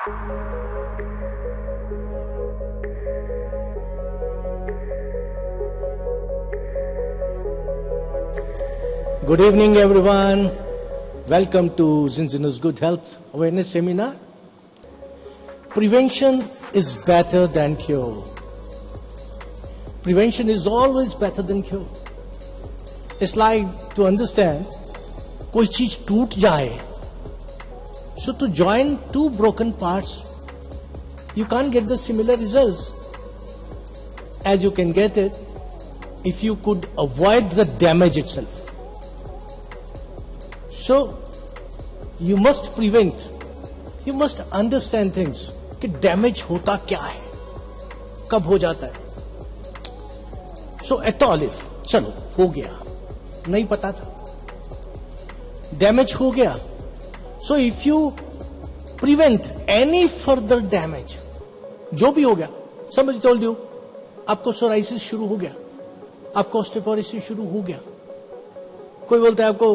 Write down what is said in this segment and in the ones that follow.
Good evening, everyone. Welcome to Zinzinu's Good Health Awareness Seminar. Prevention is better than cure. Prevention is always better than cure. It's like to understand, कोई चीज टूट जाए, so to join two broken parts, you can't get the similar results as you can get it if you could avoid the damage itself. So, you must prevent, you must understand things, कि damage होता क्या है, कब हो जाता है. So, एटॉलिफ, चलो, हो गया, नहीं पता था, डैमेज हो गया. So, if you prevent any further damage, जो भी हो गया, somebody told you, आपको सोराइसिस शुरू हो गया, आपको ऑस्टियोपोरोसिस शुरू हो गया, कोई बोलता है आपको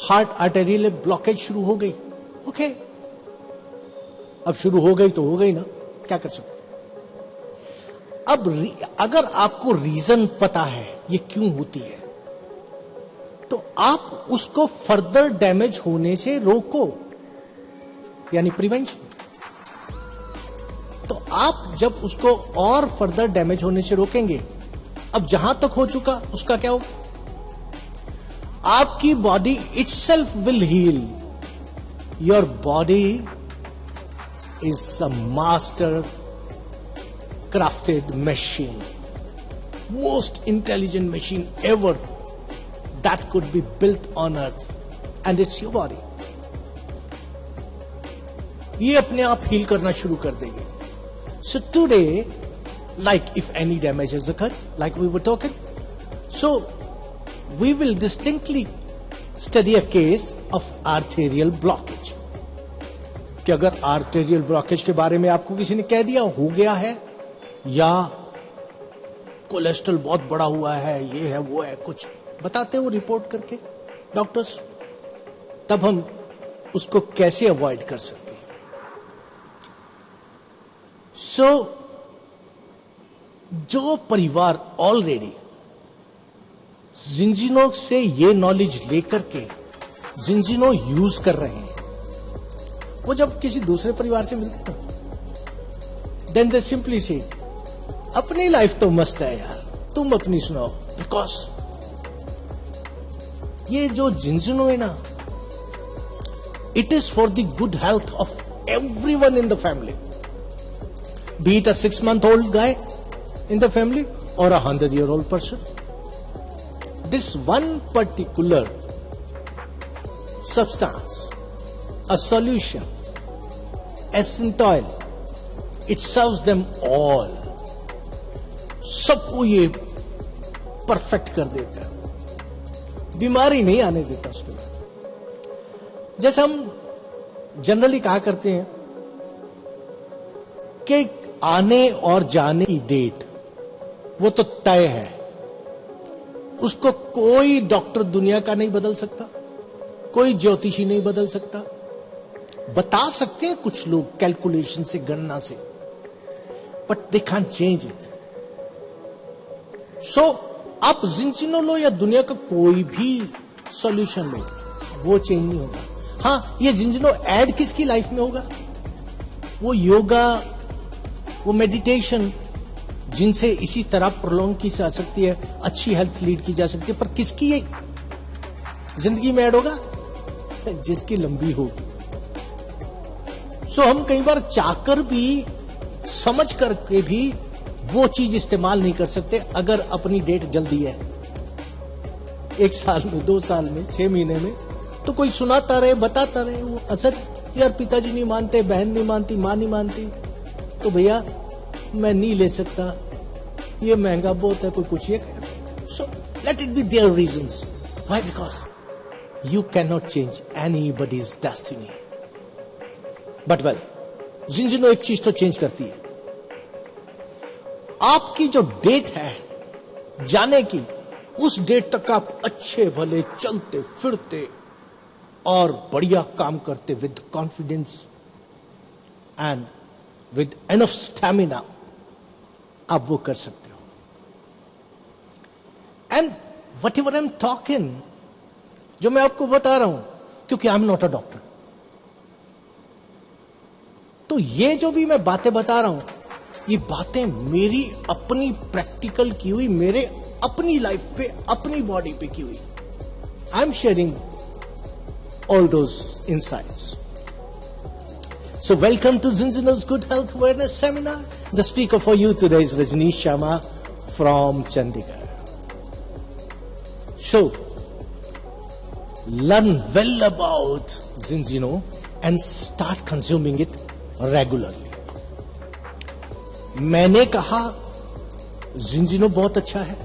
हार्ट आर्टेरियल ब्लॉकेज शुरू हो गई. ओके, अब शुरू हो गई तो हो गई ना, क्या कर सकते. अब अगर आपको रीजन पता है ये क्यों होती है, तो आप उसको फर्दर डैमेज होने से रोको, यानी प्रिवेंशन. तो आप जब उसको और फर्दर डैमेज होने से रोकेंगे, अब जहां तक हो चुका उसका क्या होगा, आपकी body itself will heal. Your body is a master crafted machine, most intelligent machine ever that could be built on earth, and it's your body. ये अपने आप हील करना शुरू कर देगी. So today, like if any damage has occurred, like we were talking, so we will distinctly study a case of arterial blockage. कि अगर arterial blockage के बारे में आपको किसी ने कह दिया हो गया है, या कोलेस्ट्रॉल बहुत बड़ा हुआ है, ये है वो है, कुछ बताते हो रिपोर्ट करके डॉक्टर्स, तब हम उसको कैसे अवॉइड कर सकते हैं. सो जो परिवार ऑलरेडी जिंजिनो से ये नॉलेज लेकर के जिंजिनो यूज कर रहे हैं, वो जब किसी दूसरे परिवार से मिलते हैं, देन दे सिंपली से अपनी लाइफ तो मस्त है यार, तुम अपनी सुनाओ. बिकॉज ये जो जिंजिनो है ना, it is for the good health of everyone in the family, B it a 6 month old guy in the family or a 100-year-old person. This one particular substance, a solution, essence oil, it serves them all. सबको ये perfect कर देता है, बीमारी नहीं आने देता उसके बाद. जैसे हम जनरली कहा करते हैं कि आने और जाने की डेट वो तो तय है, उसको कोई डॉक्टर दुनिया का नहीं बदल सकता, कोई ज्योतिषी नहीं बदल सकता. बता सकते हैं कुछ लोग कैलकुलेशन से, गणना से, but they can't change it. So आप जिंजिनो लो या दुनिया का कोई भी सॉल्यूशन लो, वो चेंज नहीं होगा. हाँ, ये जिंजिनो ऐड किसकी लाइफ में होगा, वो योगा, वो मेडिटेशन, जिनसे इसी तरह प्रोलॉन्ग की जा सकती है, अच्छी हेल्थ लीड की जा सकती है. पर किसकी ये जिंदगी में ऐड होगा, जिसकी लंबी होगी. सो हम कई बार चाहकर भी, समझ करके भी वो चीज इस्तेमाल नहीं कर सकते अगर अपनी डेट जल्दी है. 1 साल में, 2 साल में, 6 महीने में, तो कोई सुनाता रहे, बताता रहे, वो असर यार पिताजी नहीं मानते, बहन नहीं मानती, मां नहीं मानती, तो भैया मैं नहीं ले सकता, ये महंगा बहुत है, कोई कुछ ये. So let it be there reasons. Why? Because you can not change anybody's destiny. But well, जिंजिनो एक चीज तो चेंज करती है, आपकी जो डेट है जाने की, उस डेट तक आप अच्छे भले चलते फिरते और बढ़िया काम करते with confidence. And with enough stamina आप वो कर सकते हो. And what ever I am talking, जो मैं आपको बता रहा हूं, क्योंकि I am not a doctor, तो ये जो भी मैं बातें बता रहा हूं, ये बातें मेरी अपनी प्रैक्टिकल की हुई, मेरे अपनी लाइफ पे, अपनी बॉडी पे की हुई. I am sharing all those insights. So welcome to Zinzino's Good Health Awareness Seminar. The speaker for you today is Rajneesh Sharma from Chandigarh. So, learn well about Zinzino and start consuming it regularly. मैंने कहा Zinzino बहुत अच्छा है.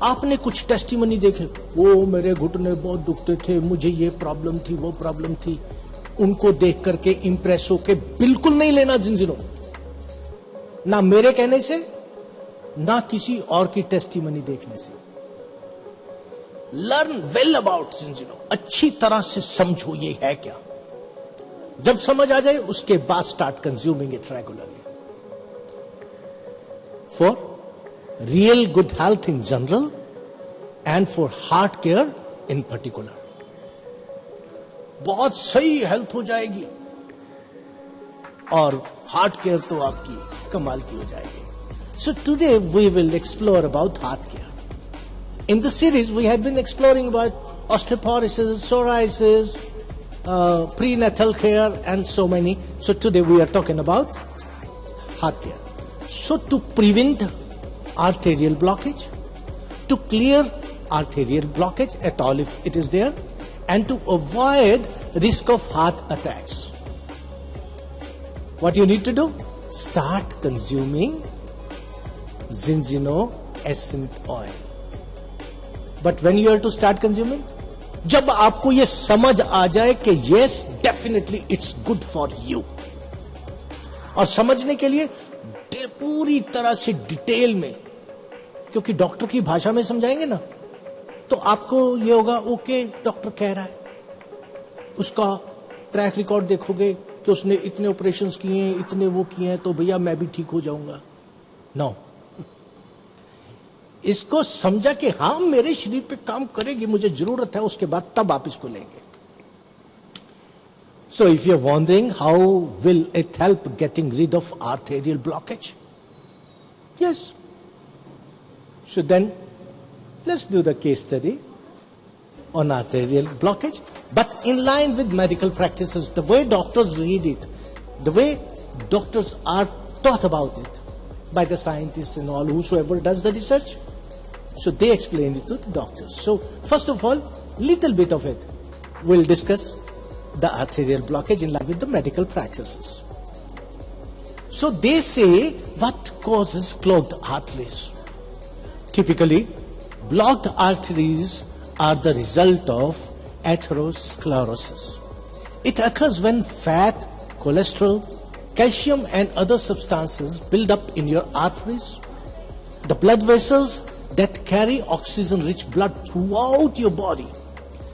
आपने कुछ testimony देखे, वो मेरे घुटने बहुत दुखते थे, मुझे ये प्रॉब्लम थी, वो प्रॉब्लम थी, उनको देख करके इंप्रेस होके बिल्कुल नहीं लेना Zinzino. ना मेरे कहने से, ना किसी और की टेस्टिमनी देखने से. Learn well about Zinzino. अच्छी तरह से समझो ये है क्या. जब समझ आ जाए उसके बाद start consuming it regularly for real good health in general and for heart care in particular. बहुत सही हेल्थ हो जाएगी और हार्ट केयर तो आपकी कमाल की हो जाएगी. So today we will explore about heart care. In this series we have been exploring about osteoporosis, psoriasis, prenatal care and so many. So today we are talking about heart care. So to prevent arterial blockage, to clear arterial blockage at all if it is there, and to avoid risk of heart attacks, what you need to do? Start consuming Zinzino Essence Oil. But when you are to start consuming, जब आपको यह समझ आ जाए कि yes, definitely it's good for you. और समझने के लिए पूरी तरह से डिटेल में, क्योंकि डॉक्टर की भाषा में समझाएंगे ना, तो आपको ये होगा ओके डॉक्टर कह रहा है. उसका ट्रैक रिकॉर्ड देखोगे कि उसने इतने ऑपरेशंस किए हैं, इतने वो किए हैं, तो भैया मैं भी ठीक हो जाऊंगा. नो, इसको समझा कि हाँ मेरे शरीर पे काम करेगी, मुझे जरूरत है, उसके बाद तब आप इसको लेंगे. So if you are wondering how will it help getting rid of arterial blockage, yes, so then let's do the case study on arterial blockage, but in line with medical practices, the way doctors read it, the way doctors are taught about it by the scientists and all, whosoever does the research. So they explain it to the doctors. So first of all, little bit of it we'll discuss the arterial blockage in line with the medical practices. So they say what causes clogged arteries. Typically, blocked arteries are the result of atherosclerosis. It occurs when fat, cholesterol, calcium and other substances build up in your arteries. The blood vessels that carry oxygen-rich blood throughout your body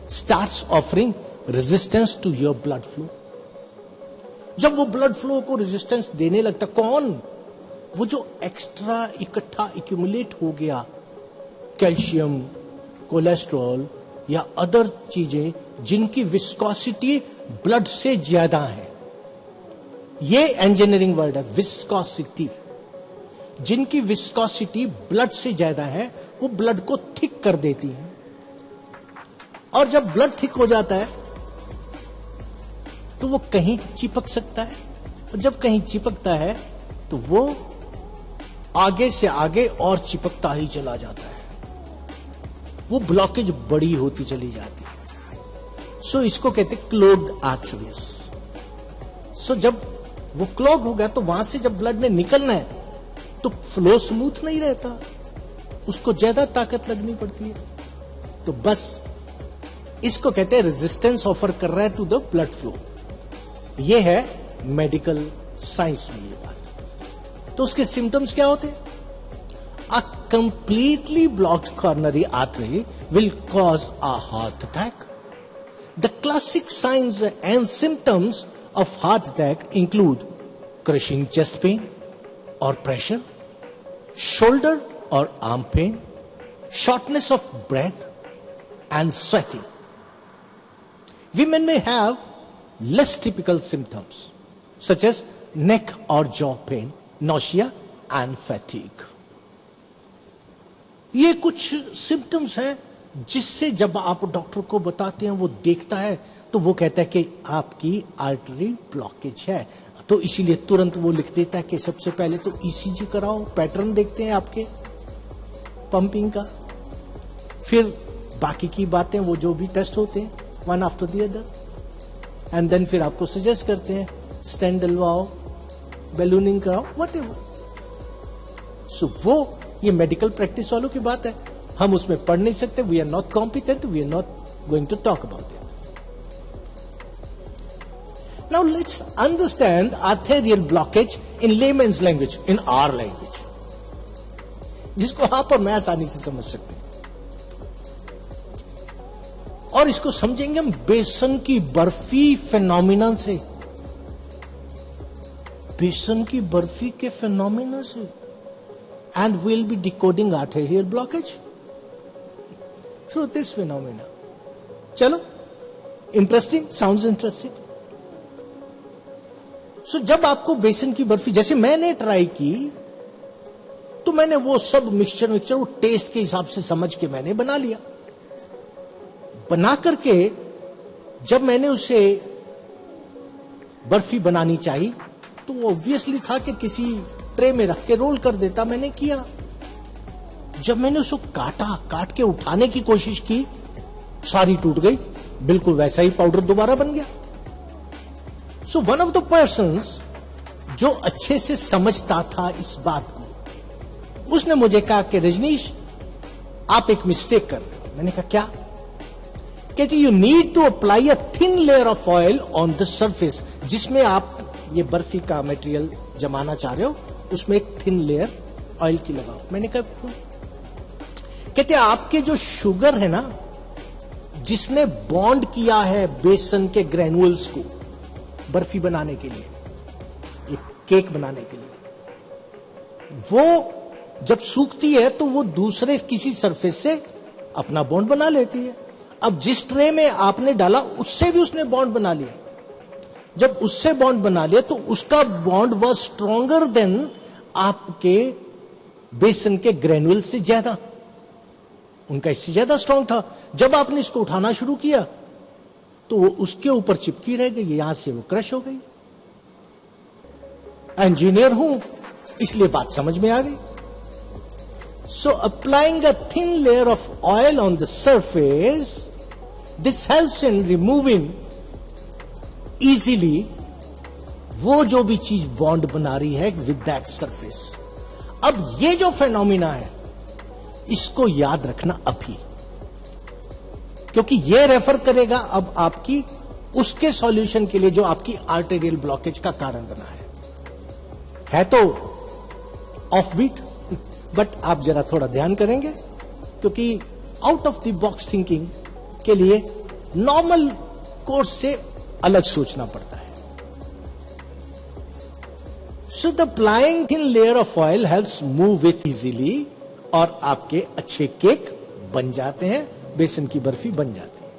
starts offering resistance to your blood flow. जब वो blood flow को resistance देने लगता, कौन? वो जो extra इकट्ठा accumulate हो गया कैल्शियम, कोलेस्ट्रॉल या अदर चीजें जिनकी विस्कोसिटी ब्लड से ज्यादा है. ये इंजीनियरिंग वर्ड है, विस्कोसिटी. जिनकी विस्कोसिटी ब्लड से ज्यादा है, वो ब्लड को थिक कर देती है. और जब ब्लड थिक हो जाता है तो वो कहीं चिपक सकता है, और जब कहीं चिपकता है तो वो आगे से आगे और चिपकता ही चला जाता है. वो ब्लॉकेज बड़ी होती चली जाती है. सो इसको कहते हैं क्लोग्ड आर्टरीज. सो जब वो क्लॉग हो गया तो वहां से जब ब्लड ने निकलना है तो फ्लो स्मूथ नहीं रहता, उसको ज्यादा ताकत लगनी पड़ती है. तो बस इसको कहते हैं रेजिस्टेंस ऑफर कर रहा है टू द ब्लड फ्लो. ये है मेडिकल साइंस में ये बात. तो उसके सिम्टम्स क्या होते हैं? A completely blocked coronary artery will cause a heart attack. The classic signs and symptoms of heart attack include crushing chest pain और प्रेशर, शोल्डर और arm pain, shortness of breath and sweating. Women may have less typical symptoms such as neck or jaw pain, nausea and fatigue. ये कुछ symptoms हैं जिससे जब आप doctor को बताते हैं, वो देखता है तो वो कहता है कि आपकी आर्टरी ब्लॉकेज है. तो इसीलिए तुरंत वो लिख देता है कि सबसे पहले तो ईसीजी कराओ, पैटर्न देखते हैं आपके पंपिंग का, फिर बाकी की बातें वो जो भी टेस्ट होते हैं one after the other, and then फिर आपको सजेस्ट करते हैं स्टेंट डलवाओ, बैलूनिंग कराओ, व्हाटएवर. सो वो ये मेडिकल प्रैक्टिस वालों की बात है, हम उसमें पढ़ नहीं सकते. We are not competent, we are not going to talk about it. Now let's understand arterial blockage in layman's language, in our language, जिसको आप और मैं आसानी से समझ सकते हैं. और इसको समझेंगे हम बेसन की बर्फी फिनोमिना से, बेसन की बर्फी के फिनोमिना से. And will be decoding arterial blockage through this phenomena. चलो, इंटरेस्टिंग, साउंड्स इंटरेस्टिंग. सो जब आपको बेसन की बर्फी, जैसे मैंने ट्राई की, तो मैंने वो सब मिक्सचर वो टेस्ट के हिसाब से समझ के मैंने बना लिया. बना करके जब मैंने उसे बर्फी बनानी चाहिए तो वो ऑब्वियसली था कि किसी ट्रे में रख के रोल कर देता. मैंने किया. जब मैंने उसको काट के उठाने की कोशिश की, सारी टूट गई, बिल्कुल वैसा ही पाउडर दोबारा बन गया. So one of the persons जो अच्छे से समझता था इस बात को, उसने मुझे कहा कि रजनीश, आप एक मिस्टेक कर रहे हो. मैंने कहा क्या? कहते you need to apply a thin layer of oil on the surface. जिसमें आप ये बर्फी का मटेरियल जमाना चाह रहे हो, उसमें एक थिन लेयर ऑयल की लगाओ. मैंने कहा क्यों? कहते आपके जो शुगर है ना, जिसने बॉन्ड किया है बेसन के ग्रेनुअल्स को बर्फी बनाने के लिए, एक केक बनाने के लिए, वो जब सूखती है तो वो दूसरे किसी सरफेस से अपना बॉन्ड बना लेती है. अब जिस ट्रे में आपने डाला उससे भी उसने बॉन्ड बना लिया. जब उससे बॉन्ड बना लिया तो उसका बॉन्ड वाज स्ट्रॉन्गर देन आपके बेसन के ग्रेनुअल से ज्यादा. उनका इससे ज्यादा स्ट्रॉन्ग था. जब आपने इसको उठाना शुरू किया तो वो उसके ऊपर चिपकी रह गई, यहां से वो क्रश हो गई. इंजीनियर हूं इसलिए बात समझ में आ गई. So applying a thin layer of oil on the surface, this helps in removing easily वो जो भी चीज बॉन्ड बना रही है with that surface. अब ये जो फेनोमिना है, इसको याद रखना अभी, क्योंकि ये रेफर करेगा अब आपकी उसके सॉल्यूशन के लिए जो आपकी आर्टेरियल ब्लॉकेज का कारण बना है तो ऑफ बीट, बट आप जरा थोड़ा ध्यान करेंगे, क्योंकि out of the box thinking के लिए नॉर्मल कोर्स से अलग सोचना पड़ता है. So the applying thin layer of oil helps move it easily, और आपके अच्छे केक बन जाते हैं, बेसन की बर्फी बन जाती है.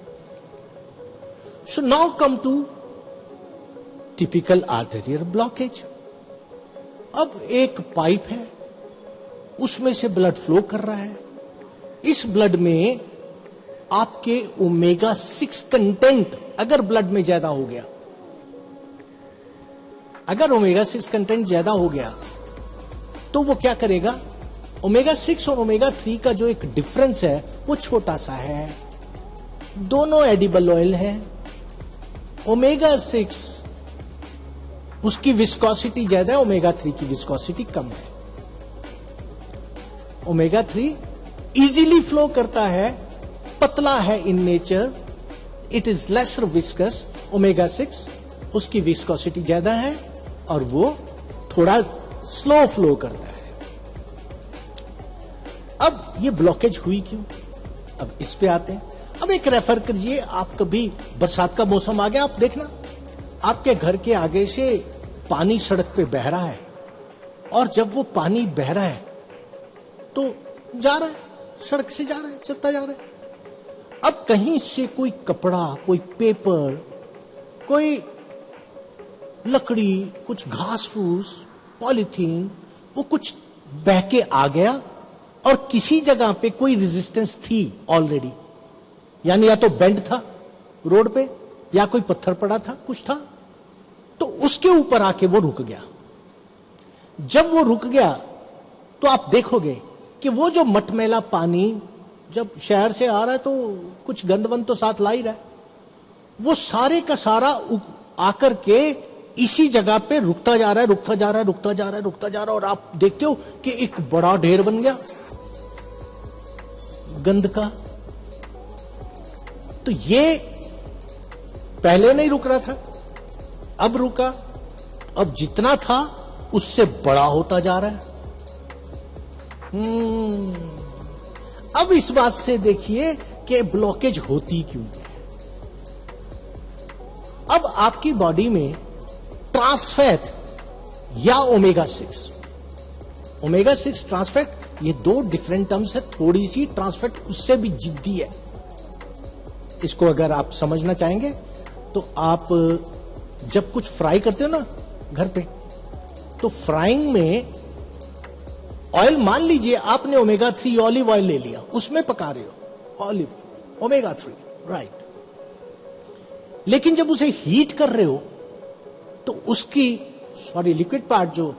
So now come to typical arterial blockage. अब एक पाइप है, उसमें से ब्लड फ्लो कर रहा है. इस ब्लड में आपके ओमेगा 6 कंटेंट अगर ब्लड में ज्यादा हो गया, अगर ओमेगा 6 कंटेंट ज्यादा हो गया तो वो क्या करेगा, ओमेगा 6 और ओमेगा 3 का जो एक डिफरेंस है वो छोटा सा है. दोनों एडिबल ऑयल है. ओमेगा 6 उसकी विस्कोसिटी ज्यादा है, ओमेगा 3 की विस्कोसिटी कम है. ओमेगा 3 इजीली फ्लो करता है, पतला है in nature, it is lesser viscous. Omega 6 उसकी विस्कोसिटी ज्यादा है और वो थोड़ा स्लो फ्लो करता है. अब ये ब्लॉकेज हुई क्यों, अब इस पे आते हैं. अब एक रेफर करिए, आप कभी बरसात का मौसम आ गया, आप देखना आपके घर के आगे से पानी सड़क पे बह रहा है, और जब वो पानी बह रहा है तो जा रहा है, सड़क से जा रहा है, चलता जा रहा है। अब कहीं से कोई कपड़ा, कोई पेपर, कोई लकड़ी, कुछ घास फूस, पॉलीथीन, वो कुछ बह के आ गया, और किसी जगह पे कोई रेजिस्टेंस थी ऑलरेडी, यानी या तो बेंड था रोड पे, या कोई पत्थर पड़ा था, कुछ था, तो उसके ऊपर आके वो रुक गया। जब वो रुक गया तो आप देखोगे कि वो जो मटमैला पानी जब शहर से आ रहा है तो कुछ गंदवंद तो साथ ला ही रहा है, वो सारे का सारा आकर के इसी जगह पे रुकता जा रहा है, रुकता जा रहा है, रुकता जा रहा है, रुकता जा रहा है, और आप देखते हो कि एक बड़ा ढेर बन गया गंद का। तो ये पहले नहीं रुक रहा था, अब रुका, अब जितना था उससे बड़ा होता जा रहा है। अब इस बात से देखिए कि ब्लॉकेज होती क्यों है। अब आपकी बॉडी में ट्रांसफैट या ओमेगा 6 ट्रांसफैट, ये दो डिफरेंट टर्म्स है, थोड़ी सी ट्रांसफैट उससे भी जिद्दी है। इसको अगर आप समझना चाहेंगे तो आप जब कुछ फ्राई करते हो ना घर पे, तो फ्राइंग में ऑयल, मान लीजिए आपने ओमेगा 3 ऑलिव ऑयल ले लिया, उसमें पका रहे हो ऑलिव ओमेगा 3, राइट, लेकिन जब उसे हीट कर रहे हो तो उसकी लिक्विड पार्ट, जो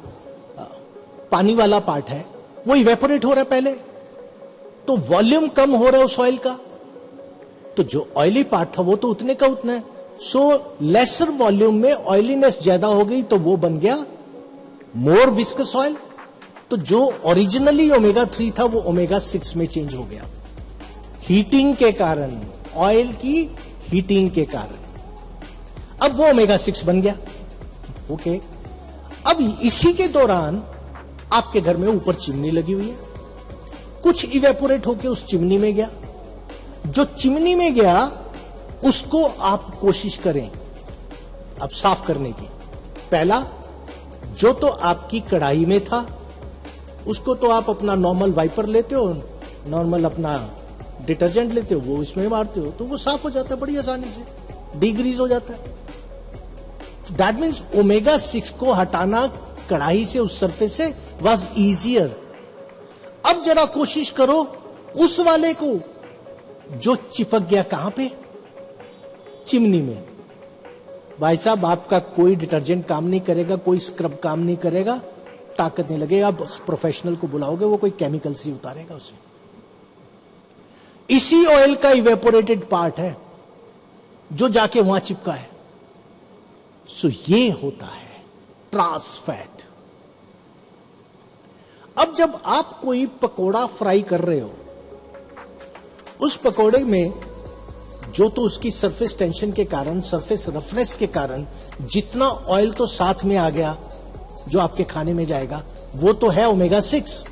पानी वाला पार्ट है, वो इवेपोरेट हो रहा है पहले, तो वॉल्यूम कम हो रहा है उस ऑयल का, तो जो ऑयली पार्ट था वो तो उतने का उतना है, सो लेसर वॉल्यूम में ऑयलीनेस ज्यादा हो गई, तो वो बन गया मोर विस्कस ऑयल। तो जो ओरिजिनली ओमेगा 3 था वो ओमेगा 6 में चेंज हो गया, हीटिंग के कारण, ऑयल की हीटिंग के कारण, अब वो ओमेगा 6 बन गया। ओके, अब इसी के दौरान आपके घर में ऊपर चिमनी लगी हुई है, कुछ इवेपोरेट होके उस चिमनी में गया, जो चिमनी में गया उसको आप कोशिश करें अब साफ करने की। पहला, जो तो आपकी कढ़ाई में था उसको तो आप अपना नॉर्मल वाइपर लेते हो, नॉर्मल अपना डिटर्जेंट लेते हो, वो इसमें मारते हो तो वो साफ हो जाता है बड़ी आसानी से, डिग्रीज हो जाता है। दैट मीन्स ओमेगा 6 को हटाना कढ़ाई से, उस सरफेस से, वाज इजियर। अब जरा कोशिश करो उस वाले को जो चिपक गया कहां पे, चिमनी में। भाई साहब, आपका कोई डिटर्जेंट काम नहीं करेगा, कोई स्क्रब काम नहीं करेगा, ताकत नहीं लगेगा, आप प्रोफेशनल को बुलाओगे, वो कोई केमिकल से उतारेगा उसे। इसी ऑयल का इवेपोरेटेड पार्ट है जो जाके वहां चिपका है। सो ये होता है ट्रांस फैट। अब जब आप कोई पकोड़ा फ्राई कर रहे हो, उस पकोड़े में जो तो उसकी सरफेस टेंशन के कारण, सरफेस रफनेस के कारण जितना ऑयल तो साथ में आ गया जो आपके खाने में जाएगा, वो तो है ओमेगा 6,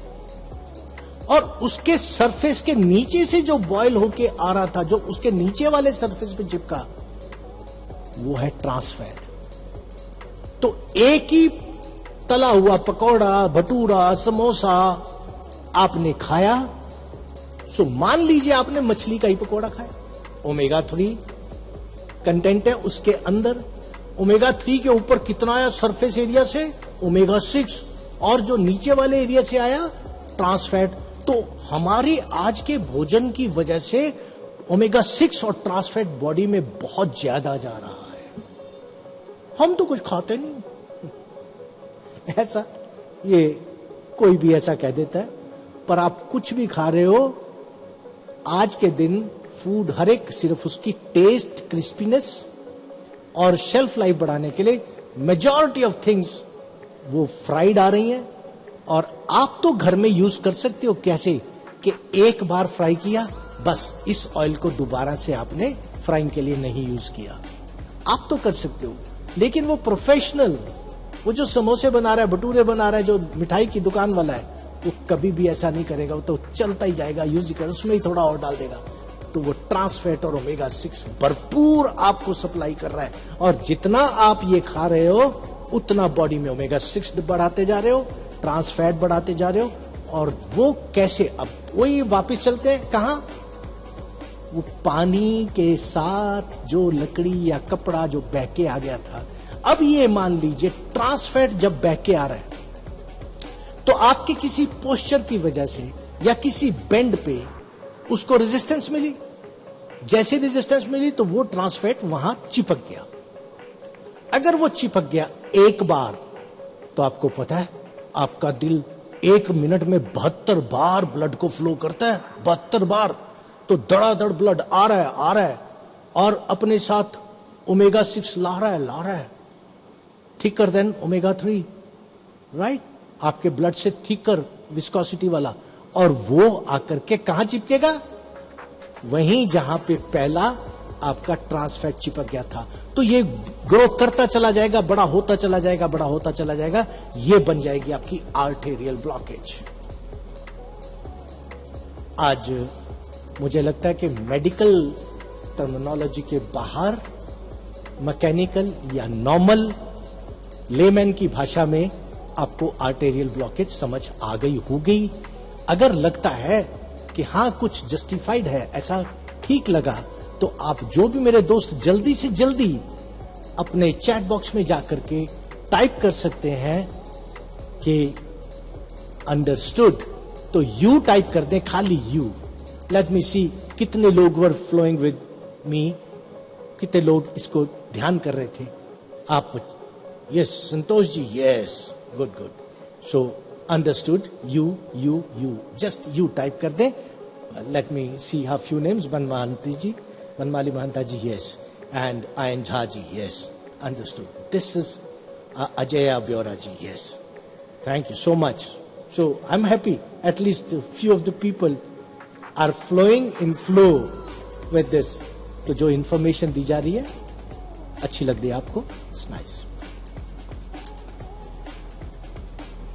और उसके सरफेस के नीचे से जो बॉयल होके आ रहा था, जो उसके नीचे वाले सरफेस पे चिपका, वो है ट्रांस फैट। तो एक ही तला हुआ पकौड़ा, भटूरा, समोसा आपने खाया, सो मान लीजिए आपने मछली का ही पकौड़ा खाया, ओमेगा 3 कंटेंट है उसके अंदर। ओमेगा 3 के ऊपर कितना आया सरफेस एरिया से, ओमेगा 6, और जो नीचे वाले एरिया से आया ट्रांस फैट। तो हमारी आज के भोजन की वजह से ओमेगा 6 और ट्रांस फैट बॉडी में बहुत ज्यादा जा रहा है। हम तो कुछ खाते नहीं ऐसा, ये कोई भी ऐसा कह देता है, पर आप कुछ भी खा रहे हो आज के दिन, फूड हर एक सिर्फ उसकी टेस्ट, क्रिस्पीनेस और शेल्फ लाइफ बढ़ाने के लिए मेजॉरिटी ऑफ थिंग्स वो फ्राइड आ रही हैं। और आप तो घर में यूज कर सकते हो, कैसे कि एक बार फ्राई किया, बस इस ऑयल को दोबारा से आपने फ्राइंग के लिए नहीं यूज किया, आप तो कर सकते हो। लेकिन वो प्रोफेशनल, वो जो समोसे बना रहा है, भटूरे बना रहा है, जो मिठाई की दुकान वाला है, वो कभी भी ऐसा नहीं करेगा, वो तो चलता ही जाएगा, यूज ही कर, उसमें ही थोड़ा और डाल देगा, तो वो ट्रांस फैट और ओमेगा 6 भरपूर आपको सप्लाई कर रहा है। और जितना आप ये खा रहे हो उतना बॉडी में ओमेगा 6 बढ़ाते जा रहे हो, ट्रांस फैट बढ़ाते जा रहे हो। और वो कैसे, अब वही वापस चलते हैं कहां, वो पानी के साथ जो लकड़ी या कपड़ा जो बह के आ गया था। अब ये मान लीजिए ट्रांस फैट जब बह के आ रहा है तो आपके किसी पोस्चर की वजह से या किसी बेंड पे उसको रेजिस्टेंस मिली, जैसे रेजिस्टेंस मिली तो वो ट्रांस फैट वहां चिपक गया। अगर वो चिपक गया एक बार तो आपको पता है आपका दिल 1 मिनट में 72 बार ब्लड को फ्लो करता है, 72 बार। तो धड़ाधड़ ब्लड आ रहा है और अपने साथ ओमेगा 6 ला रहा है थिकर देन ओमेगा 3, राइट, आपके ब्लड से थिकर विस्कोसिटी वाला। और वो आकर के कहां चिपकेगा, वहीं जहां पे पहला आपका ट्रांस फैट चिपक गया था। तो ये ग्रो करता चला जाएगा, बड़ा होता चला जाएगा, बड़ा होता चला जाएगा, ये बन जाएगी आपकी आर्टेरियल ब्लॉकेज। आज मुझे लगता है कि मेडिकल टर्मिनोलॉजी के बाहर मैकेनिकल या नॉर्मल लेमैन की भाषा में आपको आर्टेरियल ब्लॉकेज समझ आ गई होगी। अगर लगता है कि हां कुछ जस्टिफाइड है, ऐसा ठीक लगा, तो आप जो भी मेरे दोस्त जल्दी से जल्दी अपने चैट बॉक्स में जाकर के टाइप कर सकते हैं कि अंडरस्टूड, तो यू टाइप कर दें, खाली यू। लेट मी सी कितने लोग वर फ्लोइंग विद मी, कितने लोग इसको ध्यान कर रहे थे। आप yes Santosh ji, yes, good good. So understood, you just you type कर दें। Let me see how few names, Banmali Mahanta ji, yes, and Ayan Jha ji, yes, understood. This is Ajay Byora ji, yes, thank you so much. So I am happy at least few of the people are flowing in flow with this. तो जो information दी जा रही है अच्छी लग रही है आपको, इट्स नाइस।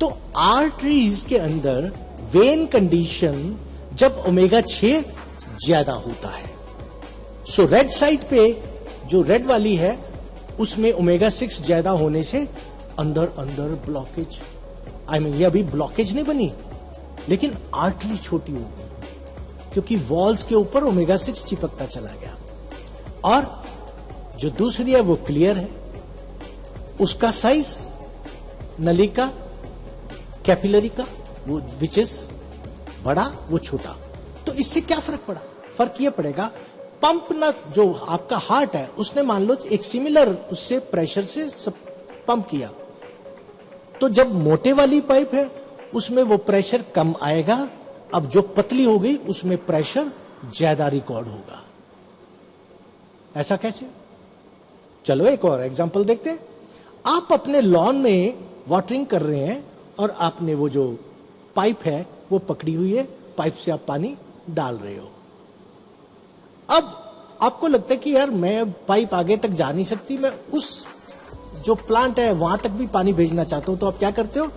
तो आर्टरीज के अंदर वेन कंडीशन जब ओमेगा 6 ज्यादा होता है, सो रेड साइड पे जो रेड वाली है उसमें ओमेगा 6 ज्यादा होने से अंदर अंदर ब्लॉकेज, आई मीन ये अभी ब्लॉकेज नहीं बनी लेकिन आर्टरी छोटी हो गई क्योंकि वॉल्स के ऊपर ओमेगा 6 चिपकता चला गया। और जो दूसरी है वो क्लियर है, उसका साइज नली का, कैपिलरी का, वो विच इज बड़ा, वो छोटा। तो इससे क्या फर्क पड़ा? फर्क ये पड़ेगा पंप ना, जो आपका हार्ट है उसने मान लो एक सिमिलर उससे प्रेशर से पंप किया, तो जब मोटे वाली पाइप है उसमें वो प्रेशर कम आएगा, अब जो पतली हो गई उसमें प्रेशर ज्यादा रिकॉर्ड होगा। ऐसा कैसे? चलो एक और एग्जांपल देखते हैं। आप अपने लॉन में वाटरिंग कर रहे हैं और आपने वो जो पाइप है वो पकड़ी हुई है, पाइप से आप पानी डाल रहे हो। अब आपको लगता है कि यार मैं पाइप आगे तक जा नहीं सकती, मैं उस जो प्लांट है वहां तक भी पानी भेजना चाहता हूं, तो आप क्या करते हो?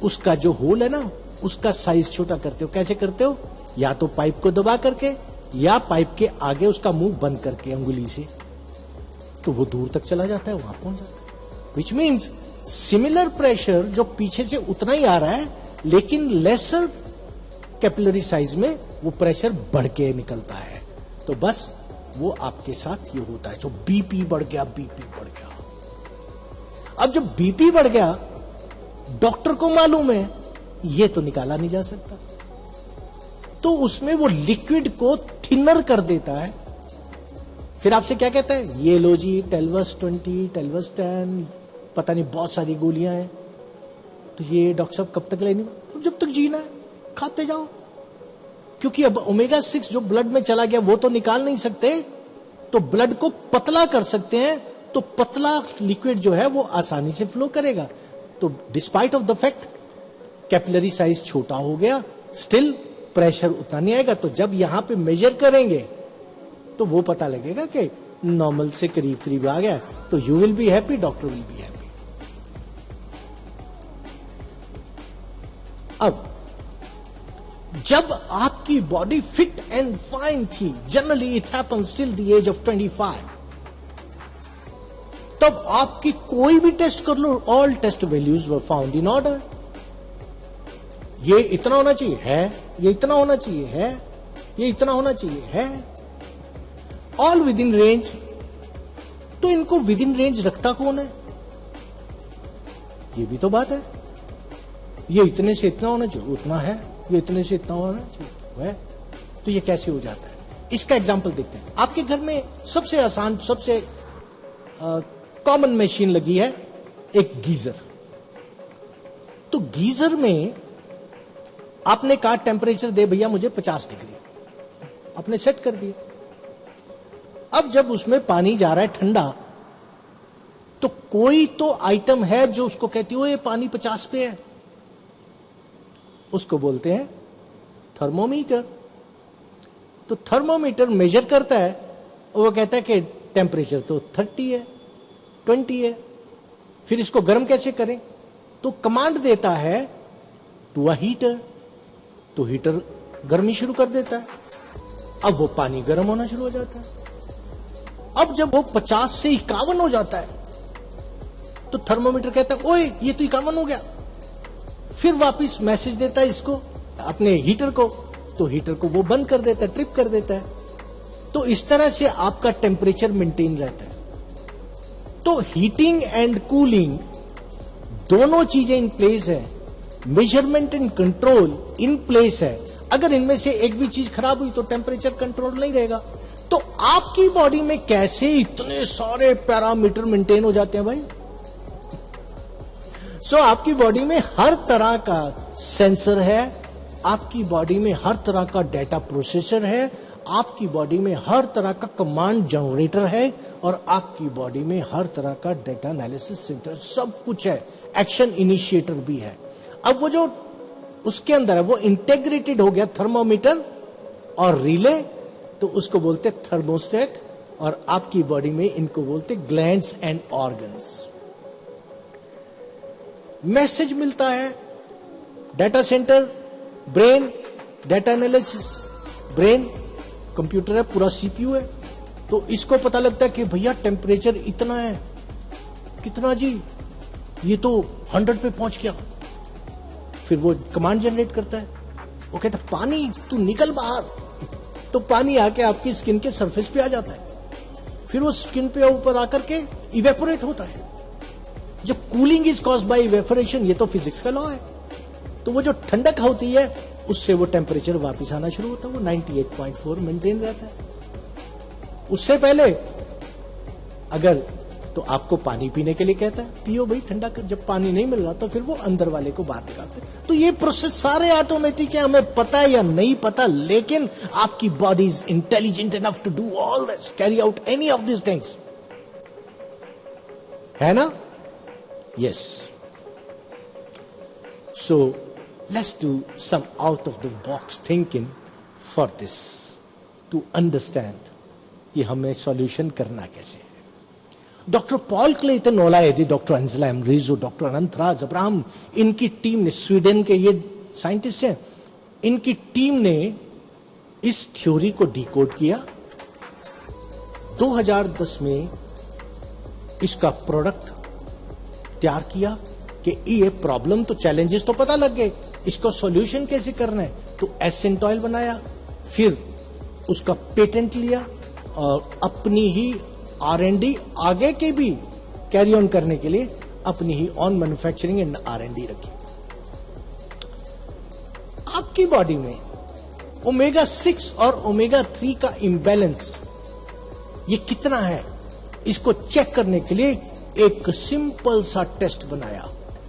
उसका जो होल है ना उसका साइज छोटा करते हो। कैसे करते हो? या तो पाइप को दबा करके या पाइप के आगे उसका मुंह बंद करके अंगुली से, तो वो दूर तक चला जाता है, वहां पहुंच जाता है। विच मीन्स सिमिलर प्रेशर जो पीछे से उतना ही आ रहा है लेकिन लेसर कैपिलरी साइज में वो प्रेशर बढ़ के निकलता है। तो बस वो आपके साथ ये होता है, जो बीपी बढ़ गया, बीपी बढ़ गया। अब जब बीपी बढ़ गया डॉक्टर को मालूम है ये तो निकाला नहीं जा सकता, तो उसमें वो लिक्विड को थिनर कर देता है। फिर आपसे क्या कहता है? ये लो जी टेल्वस 20, टेल्वस 10, पता नहीं बहुत सारी गोलियां हैं। तो ये डॉक्टर साहब कब तक लेनी? जब तक जीना है खाते जाओ, क्योंकि अब ओमेगा 6 जो ब्लड में चला गया वो तो निकाल नहीं सकते, तो ब्लड को पतला कर सकते हैं, तो पतला लिक्विड जो है वो आसानी से फ्लो करेगा। तो despite of the fact capillary size छोटा हो गया, स्टिल प्रेशर उतना नहीं आएगा। तो जब यहां पे मेजर करेंगे तो वो पता लगेगा कि नॉर्मल से करीब करीब आ गया, तो you will be happy, doctor will be happy. अब जब आपकी बॉडी फिट एंड फाइन थी, generally it happens till the age of 25, तब आपकी कोई भी टेस्ट कर लो, all test values were found in order. ये इतना होना चाहिए है, ये इतना होना चाहिए है, ये इतना होना चाहिए है, ऑल विद इन रेंज। तो इनको विद इन रेंज रखता कौन है? ये भी तो बात है। ये इतने से इतना होना चाहिए, उतना है, ये इतने से इतना होना चाहिए है। तो ये कैसे हो जाता है? इसका एग्जाम्पल देखते हैं। आपके घर में सबसे आसान, सबसे कॉमन मशीन लगी है एक गीजर। तो गीजर में आपने कहा टेम्परेचर दे भैया मुझे 50 डिग्री, आपने सेट कर दिया। अब जब उसमें पानी जा रहा है ठंडा, तो कोई तो आइटम है जो उसको कहती हो ये पानी 50 पे है, उसको बोलते हैं थर्मोमीटर। तो थर्मोमीटर मेजर करता है और वो कहता है कि टेम्परेचर तो 30 है, 20 है। फिर इसको गर्म कैसे करें? तो कमांड देता है टू अ हीटर, तो हीटर गर्मी शुरू कर देता है। अब वो पानी गर्म होना शुरू हो जाता है। अब जब वो 50 से 51 हो जाता है तो थर्मोमीटर कहता है ओए ये तो 51 हो गया। फिर वापस मैसेज देता है इसको, अपने हीटर को, तो हीटर को वो बंद कर देता है, ट्रिप कर देता है। तो इस तरह से आपका टेम्परेचर मेंटेन रहता है। तो हीटिंग एंड कूलिंग दोनों चीजें इन प्लेस है, measurement and control in place है। अगर इनमें से एक भी चीज खराब हुई तो टेम्परेचर कंट्रोल नहीं रहेगा। तो आपकी बॉडी में कैसे इतने सारे पैरामीटर मेंटेन हो जाते हैं भाई? आपकी बॉडी में हर तरह का सेंसर है, आपकी बॉडी में हर तरह का डेटा प्रोसेसर है, आपकी बॉडी में हर तरह का कमांड जनरेटर है, और आपकी बॉडी में हर तरह का डेटा एनालिसिस सेंटर, सब कुछ है। एक्शन इनिशिएटर भी है। अब वो जो उसके अंदर है वो इंटेग्रेटेड हो गया थर्मोमीटर और रिले, तो उसको बोलते थर्मोस्टेट। और आपकी बॉडी में इनको बोलते ग्लैंड्स एंड ऑर्गन्स। मैसेज मिलता है, data centre, brain, data analysis, brain computer है, पूरा सीपीयू है। तो इसको पता लगता है कि भैया टेम्परेचर इतना है, कितना जी, ये तो 100 पे पहुंच गया। फिर वो कमांड जनरेट करता है, वो कहता है पानी तू निकल बाहर। तो पानी आके आपकी स्किन के सरफेस पे आ जाता है, फिर वो स्किन पे ऊपर आकर के इवेपोरेट होता है। जो cooling is caused by evaporation, ये तो फिजिक्स का लॉ है। तो वो जो ठंडक होती है उससे वो टेम्परेचर वापस आना शुरू होता है, वो 98.4 मेंटेन रहता है। उससे पहले अगर तो आपको पानी पीने के लिए कहता है, पियो भाई ठंडा कर। जब पानी नहीं मिल रहा तो फिर वो अंदर वाले को बाहर निकालते हैं। तो ये प्रोसेस सारे ऑटोमेटिक है, हमें पता है या नहीं पता, लेकिन आपकी body is intelligent enough to do all this, carry out any of this things, है ना? Yes. So let's do some out of the box thinking for this to understand कि हमें सॉल्यूशन करना कैसे है। Doctor Paul Clayton Olayide, doctor Angela Emerizo, doctor Anantraj Abraham, इनकी team ने, Sweden के ये साइंटिस्ट हैं, इनकी टीम ने इस थ्योरी को डिकोड किया। 2010 में इसका प्रोडक्ट तैयार किया कि ये प्रॉब्लम तो, चैलेंजेस तो पता लग गए, इसको सॉल्यूशन कैसे करना है। तो एसेंट ऑयल बनाया, फिर उसका पेटेंट लिया और अपनी ही R&D आगे के भी कैरी ऑन करने के लिए अपनी ही ऑन मैन्युफैक्चरिंग एंड R&D रखी। आपकी बॉडी में ओमेगा 6 और ओमेगा 3 का इंबैलेंस ये कितना है, इसको चेक करने के लिए एक सिंपल सा टेस्ट बनाया,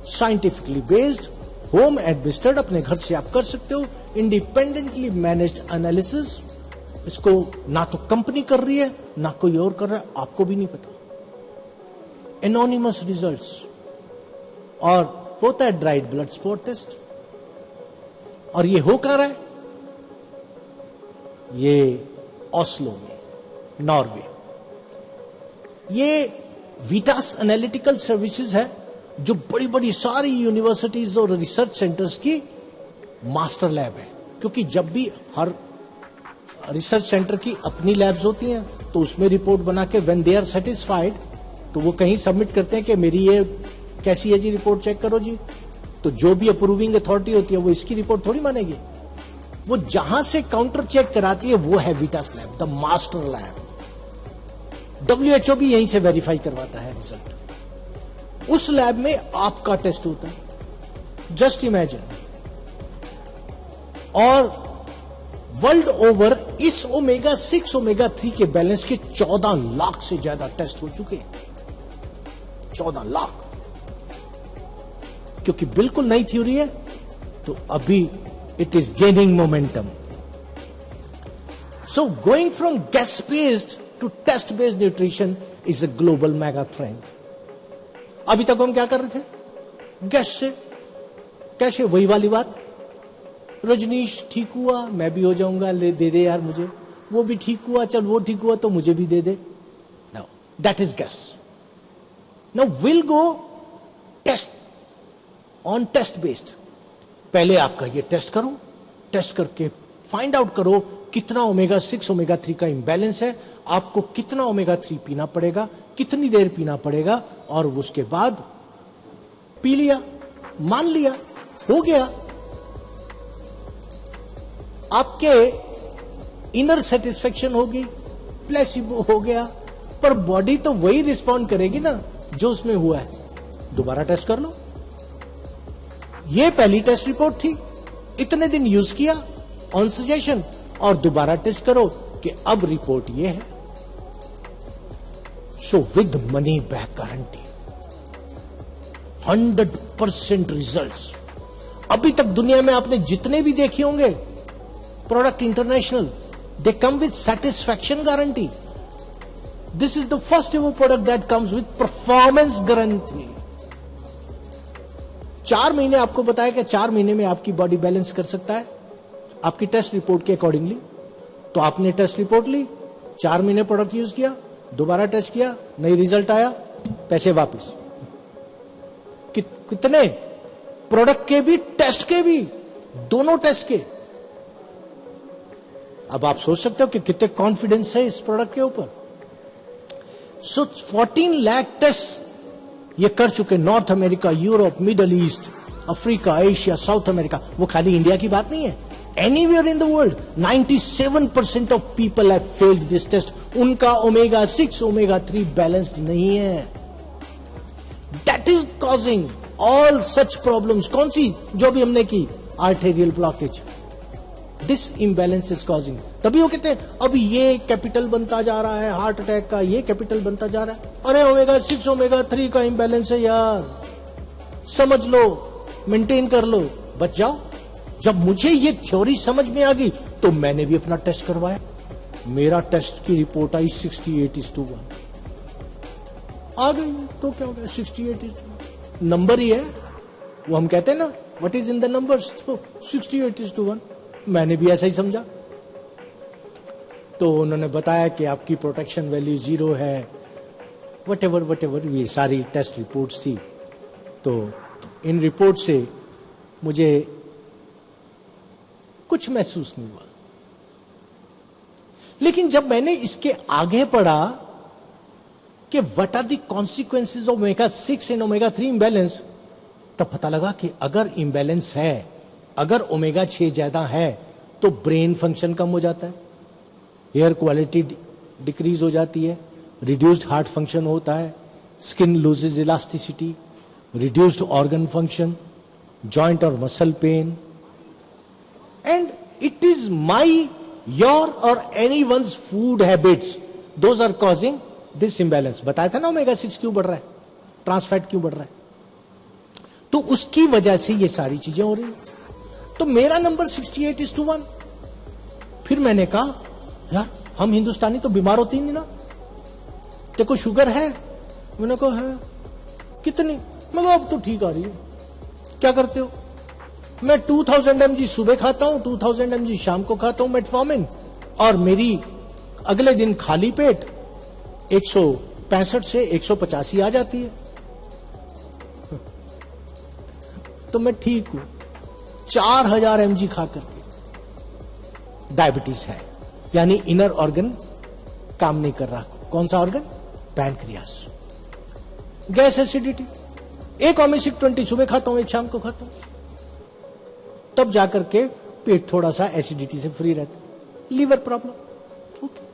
साइंटिफिकली बेस्ड, होम एडमिनिस्टर्ड, अपने घर से आप कर सकते हो, इंडिपेंडेंटली मैनेज्ड एनालिसिस। इसको ना तो कंपनी कर रही है ना कोई और कर रहा है, आपको भी नहीं पता। एनोनिमस रिजल्ट्स, और होता है ड्राइड ब्लड स्पॉट टेस्ट। और ये हो कहां रहा है? ये ओस्लो में, नॉर्वे। ये विटास एनालिटिकल सर्विसेज है, जो बड़ी बड़ी सारी यूनिवर्सिटीज और रिसर्च सेंटर्स की मास्टर लैब है। क्योंकि जब भी हर रिसर्च सेंटर की अपनी लैब्स होती हैं, तो उसमें रिपोर्ट बना के व्हेन दे आर सेटिस्फाइड तो वो कहीं सबमिट करते हैं कि मेरी ये कैसी है जी, रिपोर्ट चेक करो जी, तो जो भी अप्रूविंग अथॉरिटी होती है वो इसकी रिपोर्ट थोड़ी मानेगी। वो जहां से काउंटर चेक कराती है वो है Vitas lab, the master lab. WHO भी यहीं से वेरीफाई करवाता है रिजल्ट। उस लैब में आपका टेस्ट होता है, जस्ट इमेजिन। और वर्ल्ड ओवर इस ओमेगा 6 ओमेगा 3 के बैलेंस के 14 लाख से ज्यादा टेस्ट हो चुके हैं। 14 लाख, क्योंकि बिल्कुल नई थ्योरी है तो अभी it is gaining momentum. So going from gas based to test based nutrition is a global mega trend. अभी तक हम क्या कर रहे थे, गैस से कैसे, वही वाली बात, रजनीश ठीक हुआ मैं भी हो जाऊंगा, ले दे दे यार मुझे, वो भी ठीक हुआ, चल वो ठीक हुआ तो मुझे भी दे दे। Now that is gas. Now will go test on test based. पहले आपका ये टेस्ट करो, टेस्ट करके फाइंड आउट करो कितना ओमेगा 6 ओमेगा 3 का इंबैलेंस है, आपको कितना ओमेगा 3 पीना पड़ेगा, कितनी देर पीना पड़ेगा, और उसके बाद पी लिया, मान लिया, हो गया। आपके इनर सेटिस्फेक्शन होगी, प्लेसिबो हो गया, पर बॉडी तो वही रिस्पॉन्ड करेगी ना जो उसमें हुआ है। दोबारा टेस्ट कर लो। ये पहली टेस्ट रिपोर्ट थी, इतने दिन यूज किया ऑन सजेशन, और दोबारा टेस्ट करो कि अब रिपोर्ट ये है। So with money back guarantee, 100% results. अभी तक दुनिया में आपने जितने भी देखे होंगे product international, they come with satisfaction guarantee. This is the first ever product that comes with performance guarantee. 4 महीने आपको बताया कि 4 महीने में आपकी बॉडी बैलेंस कर सकता है आपकी टेस्ट रिपोर्ट के अकॉर्डिंगली। तो आपने टेस्ट रिपोर्ट ली, 4 महीने प्रोडक्ट यूज किया, दोबारा टेस्ट किया, नई रिजल्ट आया, पैसे वापस। कितने प्रोडक्ट के भी, टेस्ट के भी, दोनों टेस्ट के। अब आप सोच सकते हो कि कितने कॉन्फिडेंस है इस प्रोडक्ट के ऊपर। सो 14 लाख टेस्ट ये कर चुके, north America, Europe, middle east, Africa, Asia, south America. वो खाली इंडिया की बात नहीं है, anywhere in the world 97% of people have failed this test. उनका ओमेगा 6 ओमेगा 3 बैलेंस्ड नहीं है। That is causing all such problems. कौन सी, जो भी हमने की, arterial blockage, this imbalance is causing. तभी वो कहते हैं अब ये कैपिटल बनता जा रहा है हार्ट अटैक का, ये कैपिटल बनता जा रहा है। अरे ओमेगा 6 ओमेगा 3 का इम्बैलेंस है यार, समझ लो, मेंटेन कर लो, बच जाओ। जब मुझे ये थ्योरी समझ में आ गई तो मैंने भी अपना टेस्ट करवाया। मेरा टेस्ट की रिपोर्ट आई 68:1 आ गई। तो क्या हो गया, 68:1 नंबर ही है, वो हम कहते हैं ना what is in the numbers, तो 68:1 मैंने भी ऐसा ही समझा। तो उन्होंने बताया कि आपकी प्रोटेक्शन वैल्यू 0 है, वट एवर ये सारी टेस्ट रिपोर्ट्स थी। तो इन रिपोर्ट से मुझे कुछ महसूस नहीं हुआ। लेकिन जब मैंने इसके आगे पढ़ा कि what are the consequences of omega 6 and omega 3 imbalance, तब पता लगा कि अगर इंबैलेंस है, अगर ओमेगा 6 ज्यादा है तो ब्रेन फंक्शन कम हो जाता है, हेयर क्वालिटी डिक्रीज हो जाती है, रिड्यूस्ड हार्ट फंक्शन होता है, skin loses elasticity, reduced organ function, joint और muscle pain, and it is my, your और any ones food habits, those are causing this imbalance. बताया था ना ओमेगा 6 क्यों बढ़ रहा है, ट्रांसफैट क्यों बढ़ रहा है, तो उसकी वजह से ये सारी चीजें हो रही हैं। तो मेरा नंबर 68:1। फिर मैंने कहा यार हम हिंदुस्तानी तो बीमार होते ही नहीं ना, देखो शुगर है, मैंने कहा है कितनी, मैं कहा अब तो ठीक आ रही है। क्या करते हो, मैं 2000 mg सुबह खाता हूं, 2000 mg शाम को खाता हूं मेटफॉर्मिन, और मेरी अगले दिन खाली पेट 165 से 185 आ जाती है। तो मैं ठीक हूं। 4000 mg खा करके डायबिटीज है, यानी इनर ऑर्गन काम नहीं कर रहा। कौन सा ऑर्गन, पैनक्रियास। Gas acidity. एक ओमेसिक 20 सुबह खाता हूं, एक शाम को खाता हूं, तब जाकर के पेट थोड़ा सा एसिडिटी से फ्री रहता है। Liver problem, okay.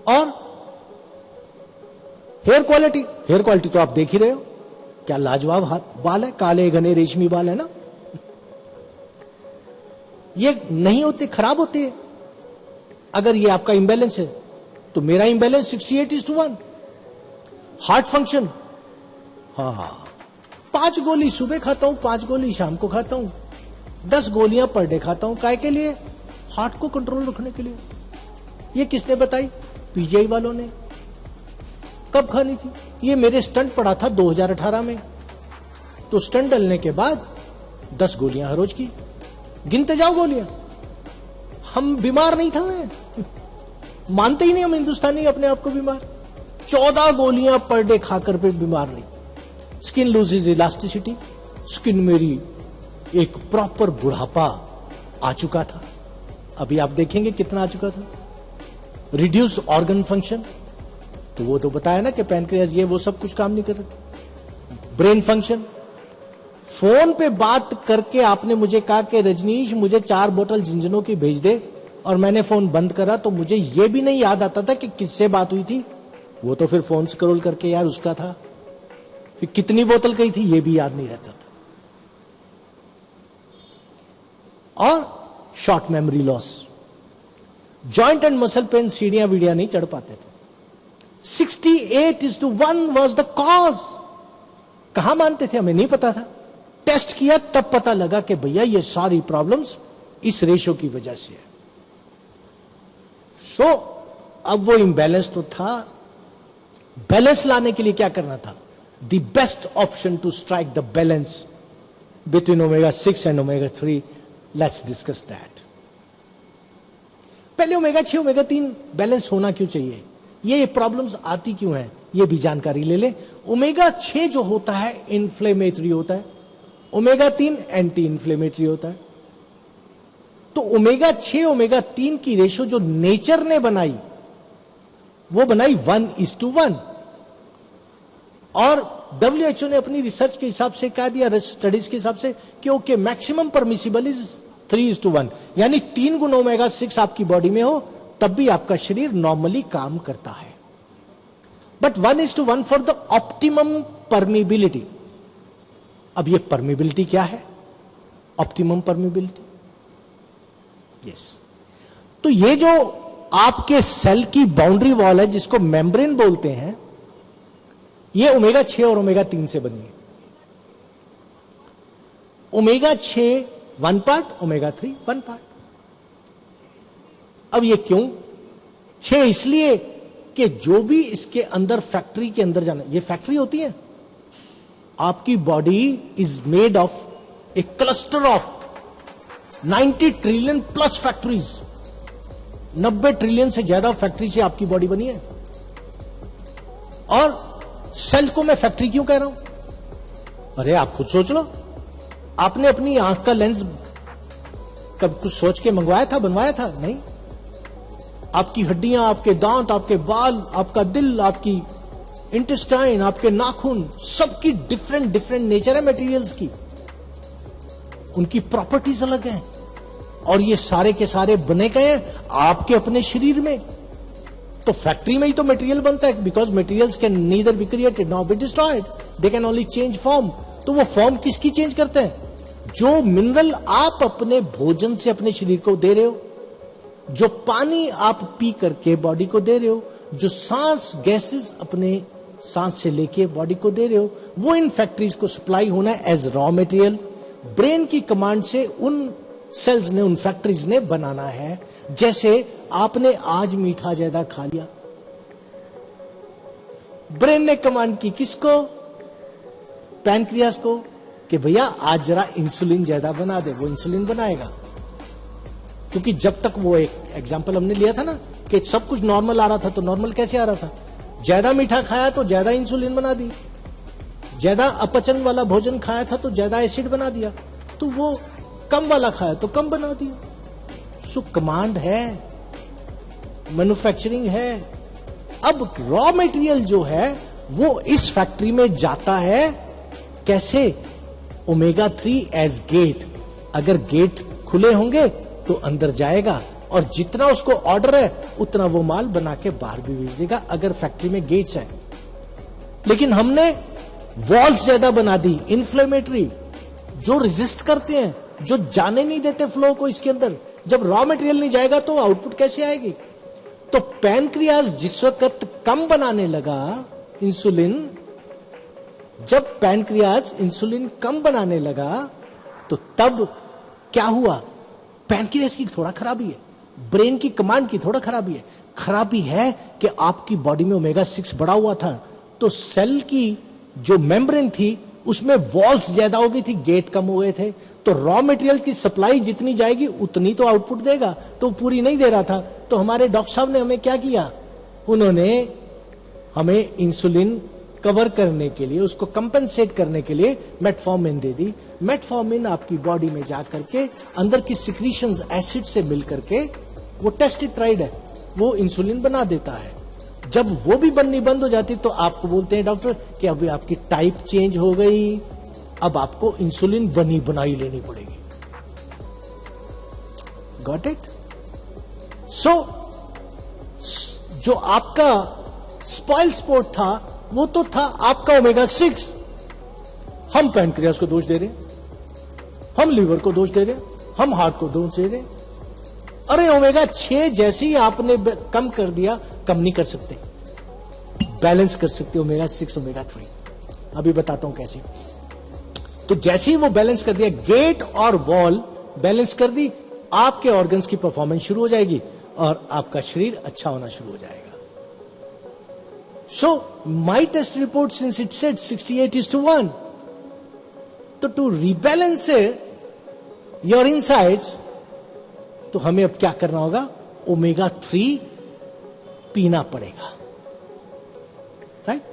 और हेयर क्वालिटी, हेयर क्वालिटी तो आप देख ही रहे हो, क्या लाजवाब बाल है, काले घने रेशमी बाल है ना। ये नहीं होते, खराब होते हैं। अगर ये आपका इंबैलेंस है तो मेरा इंबैलेंस 68:1। हार्ट फंक्शन, हाँ, 5 गोली सुबह खाता हूं, 5 गोली शाम को खाता हूं, 10 गोलियां पर डे खाता हूं। काय के लिए? हार्ट को कंट्रोल रखने के लिए। ये किसने बताई? पीजीआई वालों ने। कब खानी थी? ये मेरे स्टंट पड़ा था 2018 में, तो स्टंट डलने के बाद 10 गोलियां हर रोज की। गिनते जाओ गोलियां। हम बीमार नहीं था, मैं मानते ही नहीं हम हिंदुस्तानी अपने आप को बीमार। 14 गोलियां पर डे खाकर पे बीमार नहीं। स्किन लूजेज इलास्टिसिटी, स्किन मेरी एक प्रॉपर बुढ़ापा आ चुका था, अभी आप देखेंगे कितना आ चुका था। रिड्यूस ऑर्गन फंक्शन, तो वो तो बताया ना कि पैनक्रियाज ये वो सब कुछ काम नहीं कर रहे। ब्रेन फंक्शन, फोन पे बात करके आपने मुझे कहा कि रजनीश मुझे 4 बोतल जिंजनों की भेज दे, और मैंने फोन बंद करा तो मुझे ये भी नहीं याद आता था कि किससे बात हुई थी। वो तो फिर फोन स्क्रॉल करके यार उसका था, फिर कितनी बोतल कही थी ये भी याद नहीं रहता था। और short memory loss, joint and muscle pain, सीढ़ियां वीडियां नहीं चढ़ पाते थे। 68:1 वॉज द कॉज। कहां मानते थे? हमें नहीं पता था। टेस्ट किया तब पता लगा कि भैया ये सारी प्रॉब्लम्स इस रेशो की वजह से है। सो अब वो इम्बैलेंस तो था, बैलेंस लाने के लिए क्या करना था? The best option to strike the balance between omega-6 and omega-3, let's discuss that. पहले omega-6 omega-3 बैलेंस होना क्यों चाहिए, ये प्रॉब्लम्स आती क्यों हैं, ये भी जानकारी ले लें। omega-6 जो होता है इंफ्लेमेटरी होता है, omega-3 एंटी इंफ्लेमेटरी होता है। तो omega-6 omega-3 की रेशो जो नेचर ने बनाई, वो बनाई 1:1। और WHO ने अपनी रिसर्च के हिसाब से कह दिया, स्टडीज के हिसाब से, कि ओके मैक्सिमम परमिसिबल इज 3:1, यानी 3 गुना omega-6 आपकी बॉडी में हो तब भी आपका शरीर नॉर्मली काम करता है। But 1:1 for the optimum permeability. अब ये परमिबिलिटी क्या है? Optimum permeability, yes. तो ये जो आपके सेल की बाउंड्री वॉल है, जिसको मेम्ब्रेन बोलते हैं, ये omega-6 और omega-3 से बनी है। omega-6 1 part, omega-3 1 part. अब ये क्यों? 6 इसलिए कि जो भी इसके अंदर फैक्ट्री के अंदर जाना, ये फैक्ट्री होती है। आपकी body is made of A cluster of 90 trillion plus factories. 90 trillion से ज्यादा फैक्ट्री से आपकी बॉडी बनी है। और सेल को मैं फैक्ट्री क्यों कह रहा हूं? अरे आप खुद सोच लो, आपने अपनी आंख का लेंस कब कुछ सोच के मंगवाया था, बनवाया था? नहीं। आपकी हड्डियां, आपके दांत, आपके बाल, आपका दिल, आपकी इंटेस्टाइन, आपके नाखून, सबकी डिफरेंट डिफरेंट नेचर है मटेरियल्स की, उनकी प्रॉपर्टीज अलग हैं। और ये सारे के सारे बने गए हैं आपके अपने शरीर में। तो फैक्ट्री में ही तो मटेरियल बनता है, because materials can neither be created nor be destroyed, they can only change form. तो वो फॉर्म किसकी चेंज करते हैं? जो मिनरल आप अपने भोजन से अपने शरीर को दे रहे हो, जो पानी आप पी करके बॉडी को दे रहे हो, जो सांस गैसेस अपने सांस से लेके बॉडी को दे रहे हो, वो इन फैक्ट्रीज को सप्लाई होना है एज रॉ मटेरियल। ब्रेन की कमांड से उन सेल्स ने, उन फैक्ट्रीज ने बनाना है। जैसे आपने आज मीठा ज्यादा खा लिया, ब्रेन ने कमांड की किसको? पैनक्रियास को, कि भैया आज जरा इंसुलिन ज्यादा बना दे। वो इंसुलिन बनाएगा, क्योंकि जब तक वो एक एग्जांपल हमने लिया था ना कि सब कुछ नॉर्मल आ रहा था, तो नॉर्मल कैसे आ रहा था? ज्यादा मीठा खाया तो ज्यादा इंसुलिन बना दी, ज्यादा अपचन वाला भोजन खाया था तो ज्यादा एसिड बना दिया, तो वो कम वाला खाया तो कम बना दिया। सो कमांड है, मैन्युफैक्चरिंग है। अब रॉ मटेरियल जो है वो इस फैक्ट्री में जाता है कैसे? Omega 3 as gate. अगर गेट खुले होंगे तो अंदर जाएगा, और जितना उसको ऑर्डर है उतना वो माल बना के बाहर भी भेज देगा, अगर फैक्ट्री में गेट्स हैं। लेकिन हमने वॉल्स ज्यादा बना दी, इन्फ्लेमेटरी, जो रेजिस्ट करते हैं, जो जाने नहीं देते फ्लो को इसके अंदर। जब रॉ मटेरियल नहीं जाएगा तो आउटपुट कैसे आएगी? तो पैनक्रियाज जिस वक्त कम बनाने लगा इंसुलिन, जब पैनक्रियाज इंसुलिन कम बनाने लगा तो तब क्या हुआ? पैनक्रियाज की थोड़ा खराबी है, ब्रेन की कमांड की थोड़ा खराबी है। खराबी है कि आपकी बॉडी में ओमेगा 6 बढ़ा हुआ था, तो सेल की जो मेम्ब्रेन थी उसमें वॉल्स ज्यादा हो गई थी, गेट कम हो गए थे, तो रॉ मटेरियल की सप्लाई जितनी जाएगी उतनी तो आउटपुट देगा, तो पूरी नहीं दे रहा था। तो हमारे डॉक्टर साहब ने हमें क्या किया? उन्होंने हमें इंसुलिन कवर करने के लिए, उसको कंपेंसेट करने के लिए मेटफॉर्मिन दे दी। मेटफॉर्मिन आपकी बॉडी में जा करके अंदर की सिक्रीशंस एसिड से मिल करके, वो टेस्टेड ट्राइड है, वो इंसुलिन बना देता है। जब वो भी बननी बंद हो जाती तो आपको बोलते हैं डॉक्टर कि अभी आपकी टाइप चेंज हो गई, अब आपको इंसुलिन बनी बनाई लेनी पड़ेगी। Got it? सो जो आपका स्पॉइल स्पॉट था वो तो था आपका ओमेगा 6। हम पैनक्रियास को दोष दे रहे हैं, हम लीवर को दोष दे रहे हैं, हम हार्ट को दोष दे रहे हैं। अरे ओमेगा 6 जैसे ही आपने कम कर दिया, कम नहीं कर सकते, बैलेंस कर सकते ओमेगा 6 ओमेगा 3। अभी बताता हूं कैसे। तो जैसे ही वो बैलेंस कर दिया, गेट और वॉल बैलेंस कर दी, आपके ऑर्गन्स की परफॉर्मेंस शुरू हो जाएगी और आपका शरीर अच्छा होना शुरू हो जाएगा। So my test report, since it said 68:1, तो to rebalance your insides, तो हमें अब क्या करना होगा? ओमेगा 3 पीना पड़ेगा, राइट?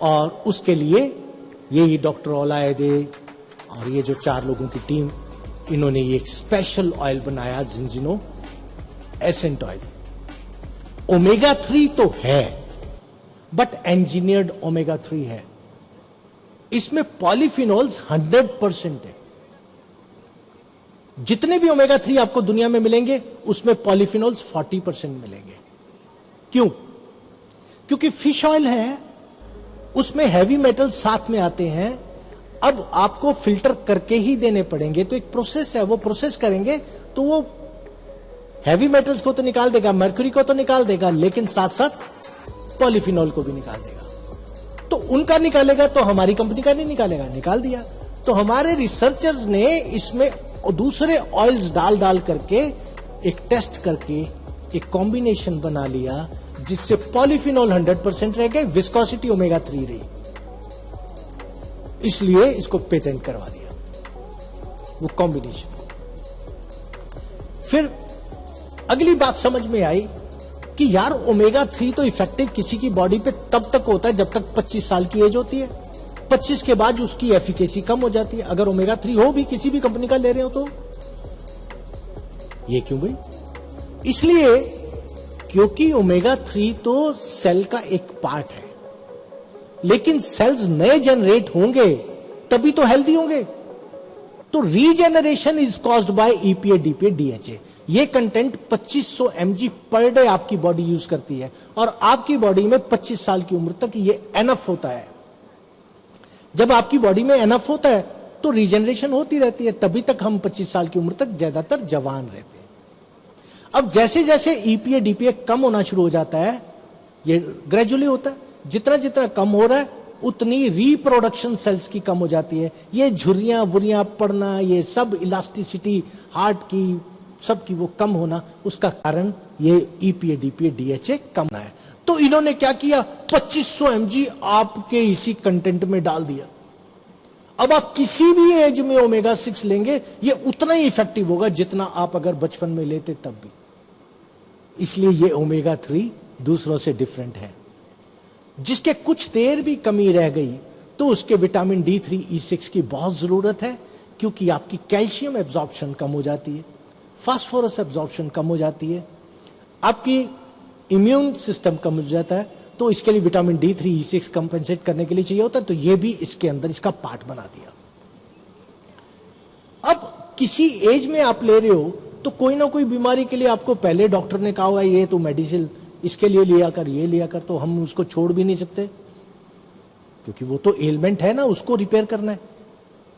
और उसके लिए यही डॉक्टर ओलायदे और ये जो 4 लोगों की टीम, इन्होंने ये एक स्पेशल ऑयल बनाया, जिंजिनो एसेंट ऑयल। ओमेगा 3 तो है, बट इंजीनियर्ड ओमेगा 3 है। इसमें पॉलीफिनोल्स 100% है। जितने भी ओमेगा 3 आपको दुनिया में मिलेंगे उसमें पॉलीफिनोल्स 40% मिलेंगे। क्यों? क्योंकि फिश ऑयल है, उसमें हैवी मेटल साथ में आते हैं। अब आपको फिल्टर करके ही देने पड़ेंगे, तो एक प्रोसेस है, वो प्रोसेस करेंगे तो वो हैवी मेटल्स को तो निकाल देगा, मर्क्यूरी को तो निकाल देगा, लेकिन साथ साथ पॉलीफिनॉल को भी निकाल देगा। तो उनका निकालेगा तो हमारी कंपनी का नहीं निकालेगा, निकाल दिया। तो हमारे रिसर्चर्स ने इसमें दूसरे ऑयल्स डाल डाल करके एक टेस्ट करके एक कॉम्बिनेशन बना लिया, जिससे पॉलीफिनॉल 100% रह गए, विस्कोसिटी ओमेगा 3 रही, इसलिए इसको पेटेंट करवा दिया वो कॉम्बिनेशन। फिर अगली बात समझ में आई कि यार ओमेगा 3 तो इफेक्टिव किसी की बॉडी पे तब तक होता है जब तक 25 साल की एज होती है। 25 के बाद उसकी एफिकेसी कम हो जाती है। अगर ओमेगा 3 हो भी किसी भी कंपनी का ले रहे हो तो ये क्यों भाई? इसलिए क्योंकि ओमेगा 3 तो सेल का एक पार्ट है, लेकिन सेल्स नए जनरेट होंगे तभी तो हेल्दी होंगे। तो regeneration is caused by EPA, DPA, DHA. ये कंटेंट 2500 mg पर डे आपकी बॉडी यूज करती है, और आपकी बॉडी में 25 साल की उम्र तक ये एनफ होता है। जब आपकी बॉडी में एनफ होता है तो रीजेनरेशन होती रहती है, तभी तक हम 25 साल की उम्र तक ज्यादातर जवान रहते हैं। अब जैसे जैसे ईपीए, डीपीए कम होना शुरू हो जाता है, ये ग्रेजुअली होता है, जितना जितना कम हो रहा है उतनी रिप्रोडक्शन सेल्स की कम हो जाती है। ये झुर्रियां वुरियां पड़ना, ये सब इलास्टिसिटी हार्ट की सबकी वो कम होना, उसका कारण ये ईपीए, डीपीए, डीएचए कम होना है। तो इन्होंने क्या किया? 2500 mg आपके इसी कंटेंट में डाल दिया। अब आप किसी भी एज में ओमेगा 6 लेंगे, ये उतना ही इफेक्टिव होगा जितना आप अगर बचपन में लेते तब भी। इसलिए ये ओमेगा 3 दूसरों से डिफरेंट है। जिसके कुछ देर भी कमी रह गई तो उसके विटामिन D3, E6 की बहुत जरूरत है, क्योंकि आपकी कैल्शियम एब्जॉर्प्शन कम हो जाती है, फास्फोरस एब्जॉर्प्शन कम हो जाती है, आपकी इम्यून सिस्टम कम हो जाता है। तो इसके लिए विटामिन D3 E6 कंपेंसेट करने के लिए चाहिए होता है, तो ये भी इसके अंदर इसका पार्ट बना दिया। अब किसी एज में आप ले रहे हो तो कोई ना कोई बीमारी के लिए आपको पहले डॉक्टर ने कहा हुआ ये तो मेडिसिन इसके लिए लिया कर, ये लिया कर, तो हम उसको छोड़ भी नहीं सकते क्योंकि वो तो एलिमेंट है ना, उसको रिपेयर करना है।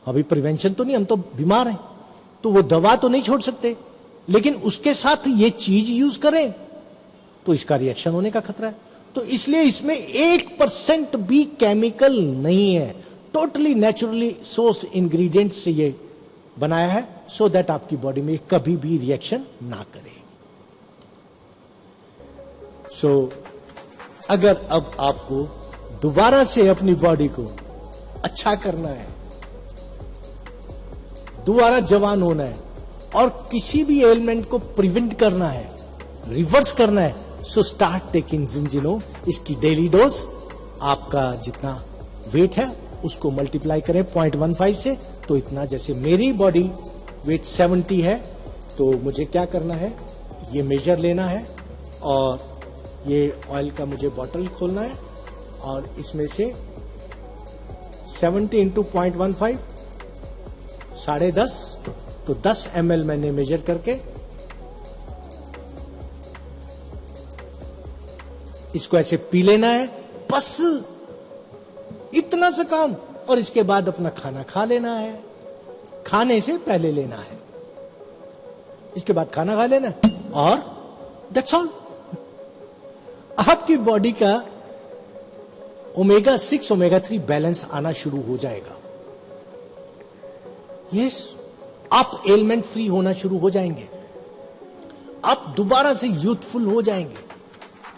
अभी प्रिवेंशन तो नहीं, हम तो बीमार हैं, तो वो दवा तो नहीं छोड़ सकते, लेकिन उसके साथ ये चीज यूज करें तो इसका रिएक्शन होने का खतरा है। तो इसलिए इसमें 1% भी केमिकल नहीं है, टोटली नेचुरली सोर्स्ड इंग्रेडिएंट से ये बनाया है, सो दैट आपकी बॉडी में कभी भी रिएक्शन ना करे। अगर अब आपको दोबारा से अपनी बॉडी को अच्छा करना है, दोबारा जवान होना है और किसी भी एलिमेंट को प्रिवेंट करना है, रिवर्स करना है, सो स्टार्ट टेकिंग जिंजिनो। इसकी डेली डोज आपका जितना वेट है उसको मल्टीप्लाई करें 0.15 से, तो इतना, जैसे मेरी बॉडी वेट 70 है तो मुझे क्या करना है, ये मेजर लेना है और ये ऑयल का मुझे बॉटल खोलना है और इसमें से 70 इंटू 0.15 10.5, तो 10 ml मैंने मेजर करके इसको ऐसे पी लेना है, बस इतना सा काम। और इसके बाद अपना खाना खा लेना है, खाने से पहले लेना है, इसके बाद खाना खा लेना है और दैट्स ऑल। आपकी बॉडी का ओमेगा 6 ओमेगा 3 बैलेंस आना शुरू हो जाएगा। यस, आप एलिमेंट फ्री होना शुरू हो जाएंगे, आप दोबारा से यूथफुल हो जाएंगे।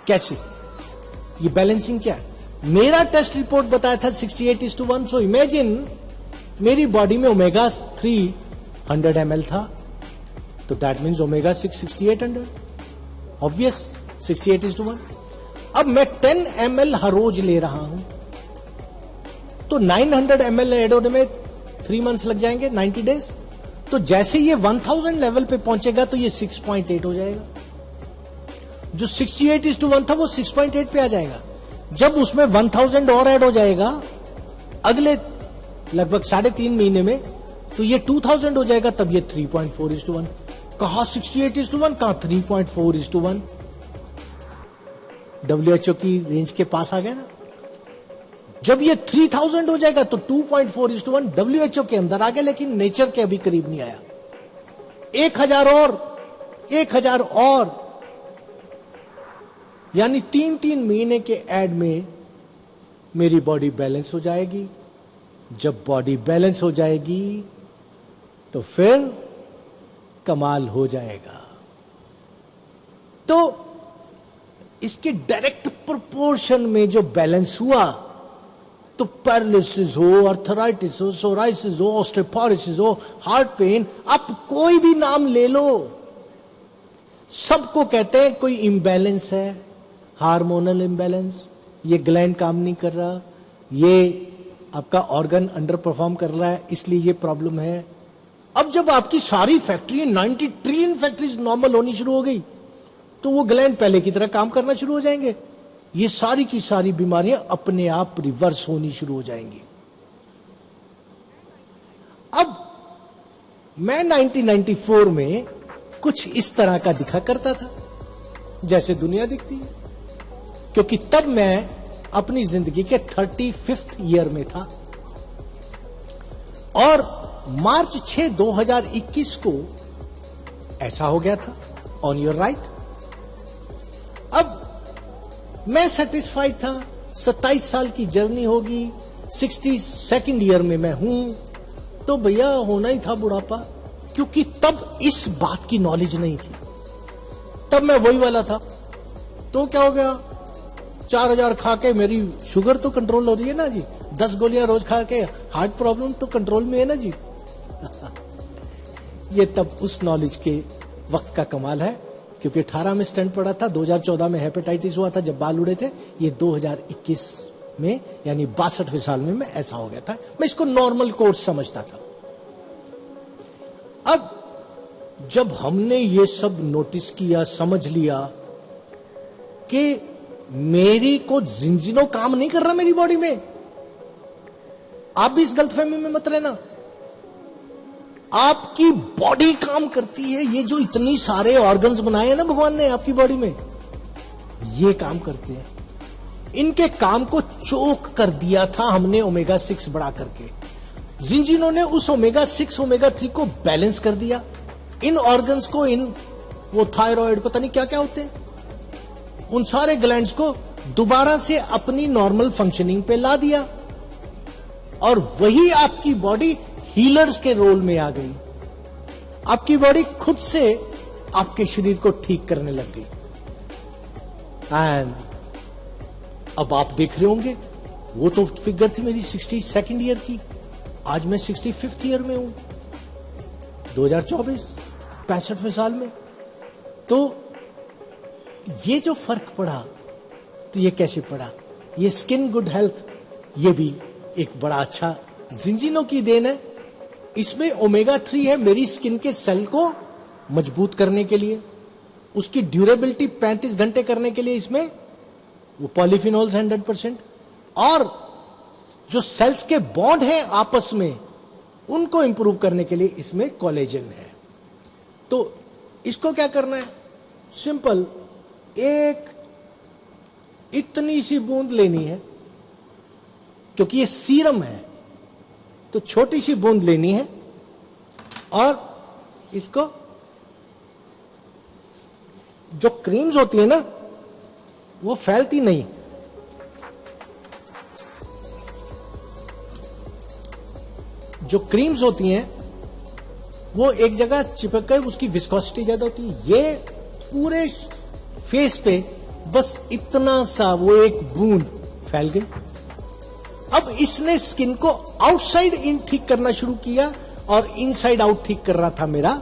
कैसे? ये बैलेंसिंग क्या है? मेरा टेस्ट रिपोर्ट बताया था 68:1, सो इमेजिन मेरी बॉडी में ओमेगा 3 100 ml था, तो दैट मीन्स ओमेगा 6 6800, ऑब्वियस 68:1। अब मैं 10 ml हर रोज ले रहा हूं तो 900 ml ऐड होने में 3 months लग जाएंगे, 90 days। तो जैसे ये 1000 लेवल पे पहुंचेगा तो ये 6.8 हो जाएगा, जो 68:1 था वो 6.8 पे आ जाएगा। जब उसमें 1000 और ऐड हो जाएगा अगले लगभग 3.5 महीने में, तो ये 2000 हो जाएगा, तब ये 3.4:1। कहा 68:1, कहा 3.4:1। WHO की रेंज के पास आ गया ना। जब ये 3000 हो जाएगा तो 2.4:1 WHO के अंदर आ गया, लेकिन नेचर के अभी करीब नहीं आया। 1000 और यानी 3 महीने के ऐड में मेरी बॉडी बैलेंस हो जाएगी। जब बॉडी बैलेंस हो जाएगी तो फिर कमाल हो जाएगा। तो इसके डायरेक्ट प्रोपोर्शन में जो बैलेंस हुआ, तो पैरालिसिस हो, अर्थराइटिस हो, सोराइसिस हो, ऑस्टियोपोरोसिस हो, हार्ट पेन, आप कोई भी नाम ले लो, सबको कहते हैं कोई इंबैलेंस है, हार्मोनल इंबैलेंस, ये ग्लैंड काम नहीं कर रहा, ये आपका ऑर्गन अंडर परफॉर्म कर रहा है, इसलिए ये प्रॉब्लम है। अब जब आपकी सारी फैक्ट्री 90 ट्रिलियन फैक्ट्रीज नॉर्मल होनी शुरू हो गई, तो वो ग्लैंड पहले की तरह काम करना शुरू हो जाएंगे, ये सारी की सारी बीमारियां अपने आप रिवर्स होनी शुरू हो जाएंगी। अब मैं 1994 में कुछ इस तरह का दिखा करता था जैसे दुनिया दिखती है, क्योंकि तब मैं अपनी जिंदगी के 35th ईयर में था और मार्च 6, 2021 को ऐसा हो गया था। On your right. अब मैं सेटिस्फाइड था, 27 साल की जर्नी होगी, 62nd ईयर में मैं हूं, तो भैया होना ही था बुढ़ापा, क्योंकि तब इस बात की नॉलेज नहीं थी, तब मैं वही वाला था। तो क्या हो गया, 4000 खा के मेरी शुगर तो कंट्रोल हो रही है ना जी, 10 गोलियां रोज खा के हार्ट प्रॉब्लम तो कंट्रोल में है ना जी। ये तब उस नॉलेज के वक्त का कमाल है, क्योंकि 18 में स्टेंट पड़ा था, 2014 में हेपेटाइटिस हुआ था जब बाल उड़े थे, ये 2021 में यानी 62वें साल में मैं ऐसा हो गया था। मैं इसको नॉर्मल कोर्स समझता था। अब जब हमने ये सब नोटिस किया, समझ लिया कि मेरी को जिंजिनो काम नहीं कर रहा मेरी बॉडी में। आप भी इस गलतफहमी में मत रहना। आपकी बॉडी काम करती है। ये जो इतनी सारे ऑर्गन्स बनाए हैं ना भगवान ने आपकी बॉडी में, ये काम करते हैं। इनके काम को चोक कर दिया था हमने ओमेगा 6 बढ़ा करके। जिंजिनो ने उस ओमेगा 6 ओमेगा 3 को बैलेंस कर दिया। इन ऑर्गन्स को, इन वो थायराइड पता नहीं क्या क्या होते हैं, उन सारे ग्लैंड्स को दोबारा से अपनी नॉर्मल फंक्शनिंग पे ला दिया। और वही आपकी बॉडी हीलर्स के रोल में आ गई। आपकी बॉडी खुद से आपके शरीर को ठीक करने लग गई। एंड अब आप देख रहे होंगे, वो तो फिगर थी मेरी 62nd ईयर की, आज मैं 65th ईयर में हूं, 2024, 65वें साल में। तो ये जो फर्क पड़ा, तो ये कैसे पड़ा? ये स्किन गुड हेल्थ, ये भी एक बड़ा अच्छा जिंजिनो की देन है। इसमें ओमेगा 3 है मेरी स्किन के सेल को मजबूत करने के लिए, उसकी ड्यूरेबिलिटी 35 घंटे करने के लिए इसमें वो पॉलीफिनोल्स 100%, और जो सेल्स के बॉन्ड हैं आपस में उनको इंप्रूव करने के लिए इसमें कोलेजन है। तो इसको क्या करना है? सिंपल, एक इतनी सी बूंद लेनी है, क्योंकि ये सीरम है तो छोटी सी बूंद लेनी है, और इसको, जो क्रीम्स होती है ना वो फैलती नहीं, जो क्रीम्स होती हैं वो एक जगह चिपक कर, उसकी विस्कोसिटी ज्यादा होती है। ये पूरे फेस पे बस इतना सा, वो एक बूंद फैल गई। अब इसने स्किन को आउटसाइड इन ठीक करना शुरू किया और इनसाइड आउट ठीक कर रहा था मेरा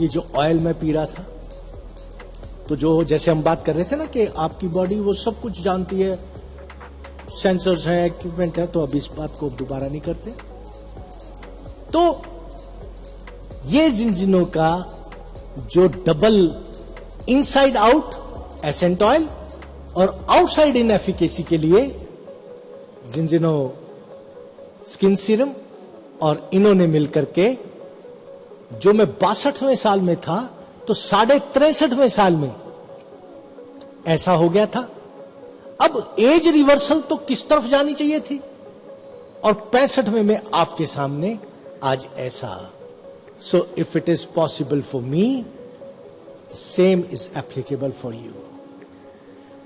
ये जो ऑयल मैं पी रहा था। तो जो जैसे हम बात कर रहे थे ना कि आपकी बॉडी वो सब कुछ जानती है, सेंसर्स हैं, इक्विपमेंट है, तो अब इस बात को दोबारा नहीं करते। तो ये जिंजिनो का जो double inside out ascent oil और आउटसाइड इन एफिकेसी के लिए जिंजिनो स्किन सीरम, और इन्होंने मिलकर के, जो मैं 62वें साल में था तो 63.5वें साल में ऐसा हो गया था। अब एज रिवर्सल तो किस तरफ जानी चाहिए थी, और 65वें में आपके सामने आज ऐसा। So if it is possible for me, same is applicable for you.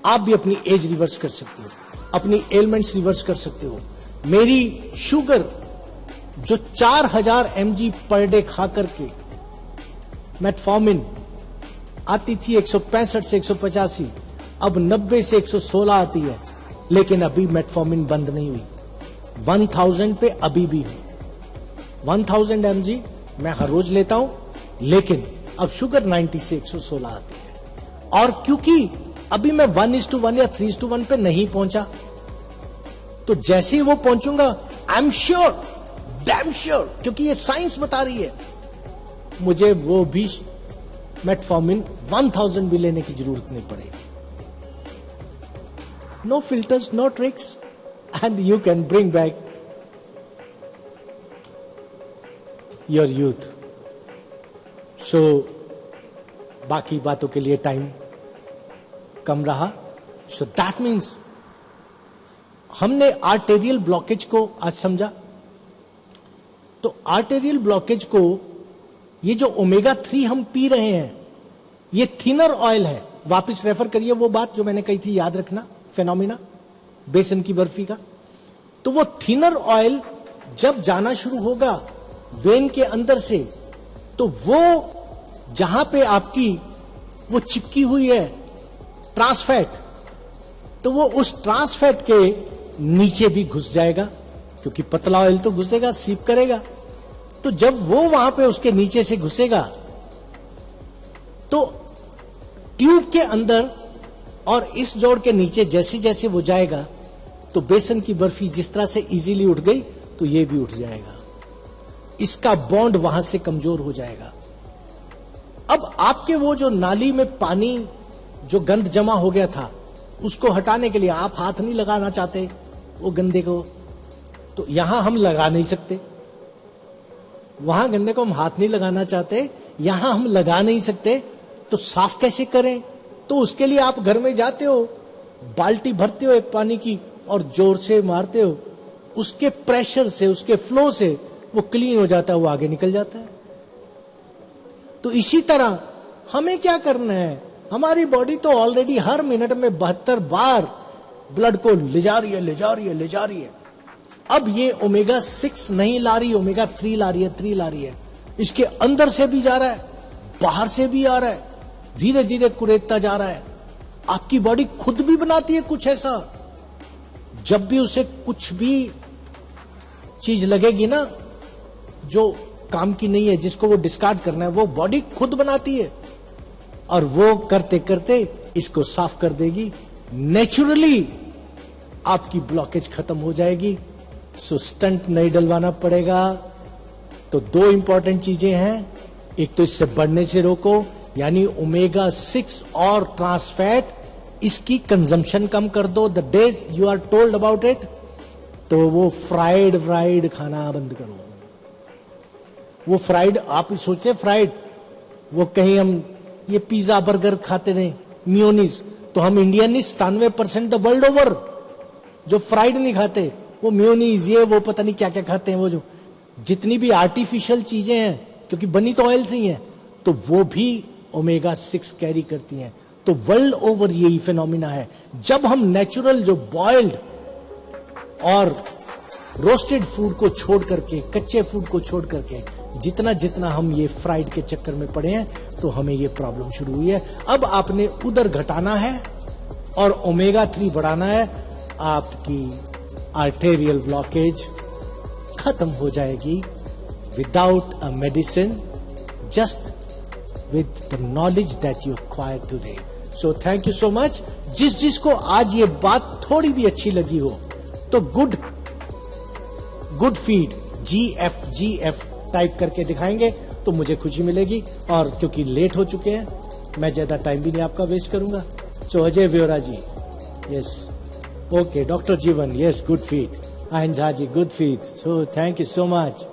आप भी अपनी एज रिवर्स कर सकते हो, अपनी एलिमेंट्स रिवर्स कर सकते हो। मेरी शुगर जो 4000 mg पर डे खा करके मेटफॉर्मिन आती थी 165 से 185, अब 90 से 116 आती है, लेकिन अभी मेटफॉर्मिन बंद नहीं हुई। 1000 पे अभी भी हूं। 1000 mg मैं हर रोज लेता हूं, लेकिन अब शुगर 90 से 116 आती है। और क्योंकि अभी मैं 1:1 या 3:1 पे नहीं पहुंचा, तो जैसे ही वो पहुंचूंगा, I am sure, damn sure, क्योंकि ये साइंस बता रही है, मुझे वो भी मेटफॉर्मिन 1000 भी लेने की जरूरत नहीं पड़ेगी। No filters, no tricks, and you can bring back your youth. So बाकी बातों के लिए टाइम कम रहा। सो दैट मीन्स हमने आर्टेरियल ब्लॉकेज को आज समझा। तो आर्टेरियल ब्लॉकेज को, ये जो ओमेगा 3 हम पी रहे हैं, ये थिनर ऑयल है। वापस रेफर करिए वो बात जो मैंने कही थी, याद रखना, फेनोमिना बेसन की बर्फी का। तो वो थिनर ऑयल जब जाना शुरू होगा वेन के अंदर से, तो वो जहां पे आपकी वो चिपकी हुई है ट्रांसफैट, तो वो उस ट्रांसफैट के नीचे भी घुस जाएगा, क्योंकि पतला ऑयल तो घुसेगा, सीप करेगा। तो जब वो वहां पे उसके नीचे से घुसेगा, तो ट्यूब के अंदर और इस जोड़ के नीचे जैसे जैसे वो जाएगा, तो बेसन की बर्फी जिस तरह से इजीली उठ गई, तो ये भी उठ जाएगा। इसका बॉन्ड वहां से कमजोर हो जाएगा। अब आपके वो जो नाली में पानी जो गंद जमा हो गया था, उसको हटाने के लिए आप हाथ नहीं लगाना चाहते वो गंदे को, तो यहां हम लगा नहीं सकते। वहां गंदे को हम हाथ नहीं लगाना चाहते, यहां हम लगा नहीं सकते, तो साफ कैसे करें? तो उसके लिए आप घर में जाते हो, बाल्टी भरते हो एक पानी की और जोर से मारते हो, उसके प्रेशर से, उसके फ्लो से वो क्लीन हो जाता है, वो आगे निकल जाता है। तो इसी तरह हमें क्या करना है, हमारी बॉडी तो ऑलरेडी हर मिनट में 72 बार ब्लड को ले जा रही है, ले जा रही है, ले जा रही है। अब ये ओमेगा 6 नहीं ला रही, ओमेगा 3 ला रही है, 3 ला रही है। इसके अंदर से भी जा रहा है, बाहर से भी आ रहा है, धीरे धीरे कुरेदता जा रहा है। आपकी बॉडी खुद भी बनाती है कुछ ऐसा, जब भी उसे कुछ भी चीज लगेगी ना जो काम की नहीं है, जिसको वो डिस्कार्ड करना है, वो बॉडी खुद बनाती है और वो करते करते इसको साफ कर देगी। नेचुरली आपकी ब्लॉकेज खत्म हो जाएगी। सो स्टंट नहीं डलवाना पड़ेगा। तो 2 इंपॉर्टेंट चीजें हैं, एक तो इससे बढ़ने से रोको, यानी ओमेगा 6 और ट्रांस फैट, इसकी कंजम्पशन कम कर दो। The days you are told about it, तो वो फ्राइड खाना बंद करो। वो फ्राइड, आप सोचते हैं फ्राइड, वो कहीं हम ये पिज्जा बर्गर खाते नहीं, मियोनीज, तो हम इंडियन 97% द वर्ल्ड ओवर जो फ्राइड नहीं खाते, वो मियोनीज, ये वो पता नहीं क्या क्या खाते हैं। वो जो जितनी भी आर्टिफिशियल चीजें हैं, क्योंकि बनी तो ऑयल से ही है, तो वो भी ओमेगा 6 कैरी करती हैं। तो वर्ल्ड ओवर यही फिनोमिना है। जब हम नेचुरल जो बॉइल्ड और रोस्टेड फूड को छोड़ करके, कच्चे फूड को छोड़ करके जितना जितना हम ये फ्राइड के चक्कर में पड़े हैं, तो हमें ये प्रॉब्लम शुरू हुई है। अब आपने उधर घटाना है और ओमेगा 3 बढ़ाना है, आपकी आर्टेरियल ब्लॉकेज खत्म हो जाएगी without a medicine, just with the knowledge that you acquired today. So thank you so much. जिसको आज ये बात थोड़ी भी अच्छी लगी हो, तो गुड फीड GF टाइप करके दिखाएंगे तो मुझे खुशी मिलेगी। और क्योंकि लेट हो चुके हैं, मैं ज्यादा टाइम भी नहीं आपका वेस्ट करूंगा। So Ajay Vyora ji, yes, okay, doctor Jeevan, yes, good feed, Ayan Jha ji, good feed. So thank you so much.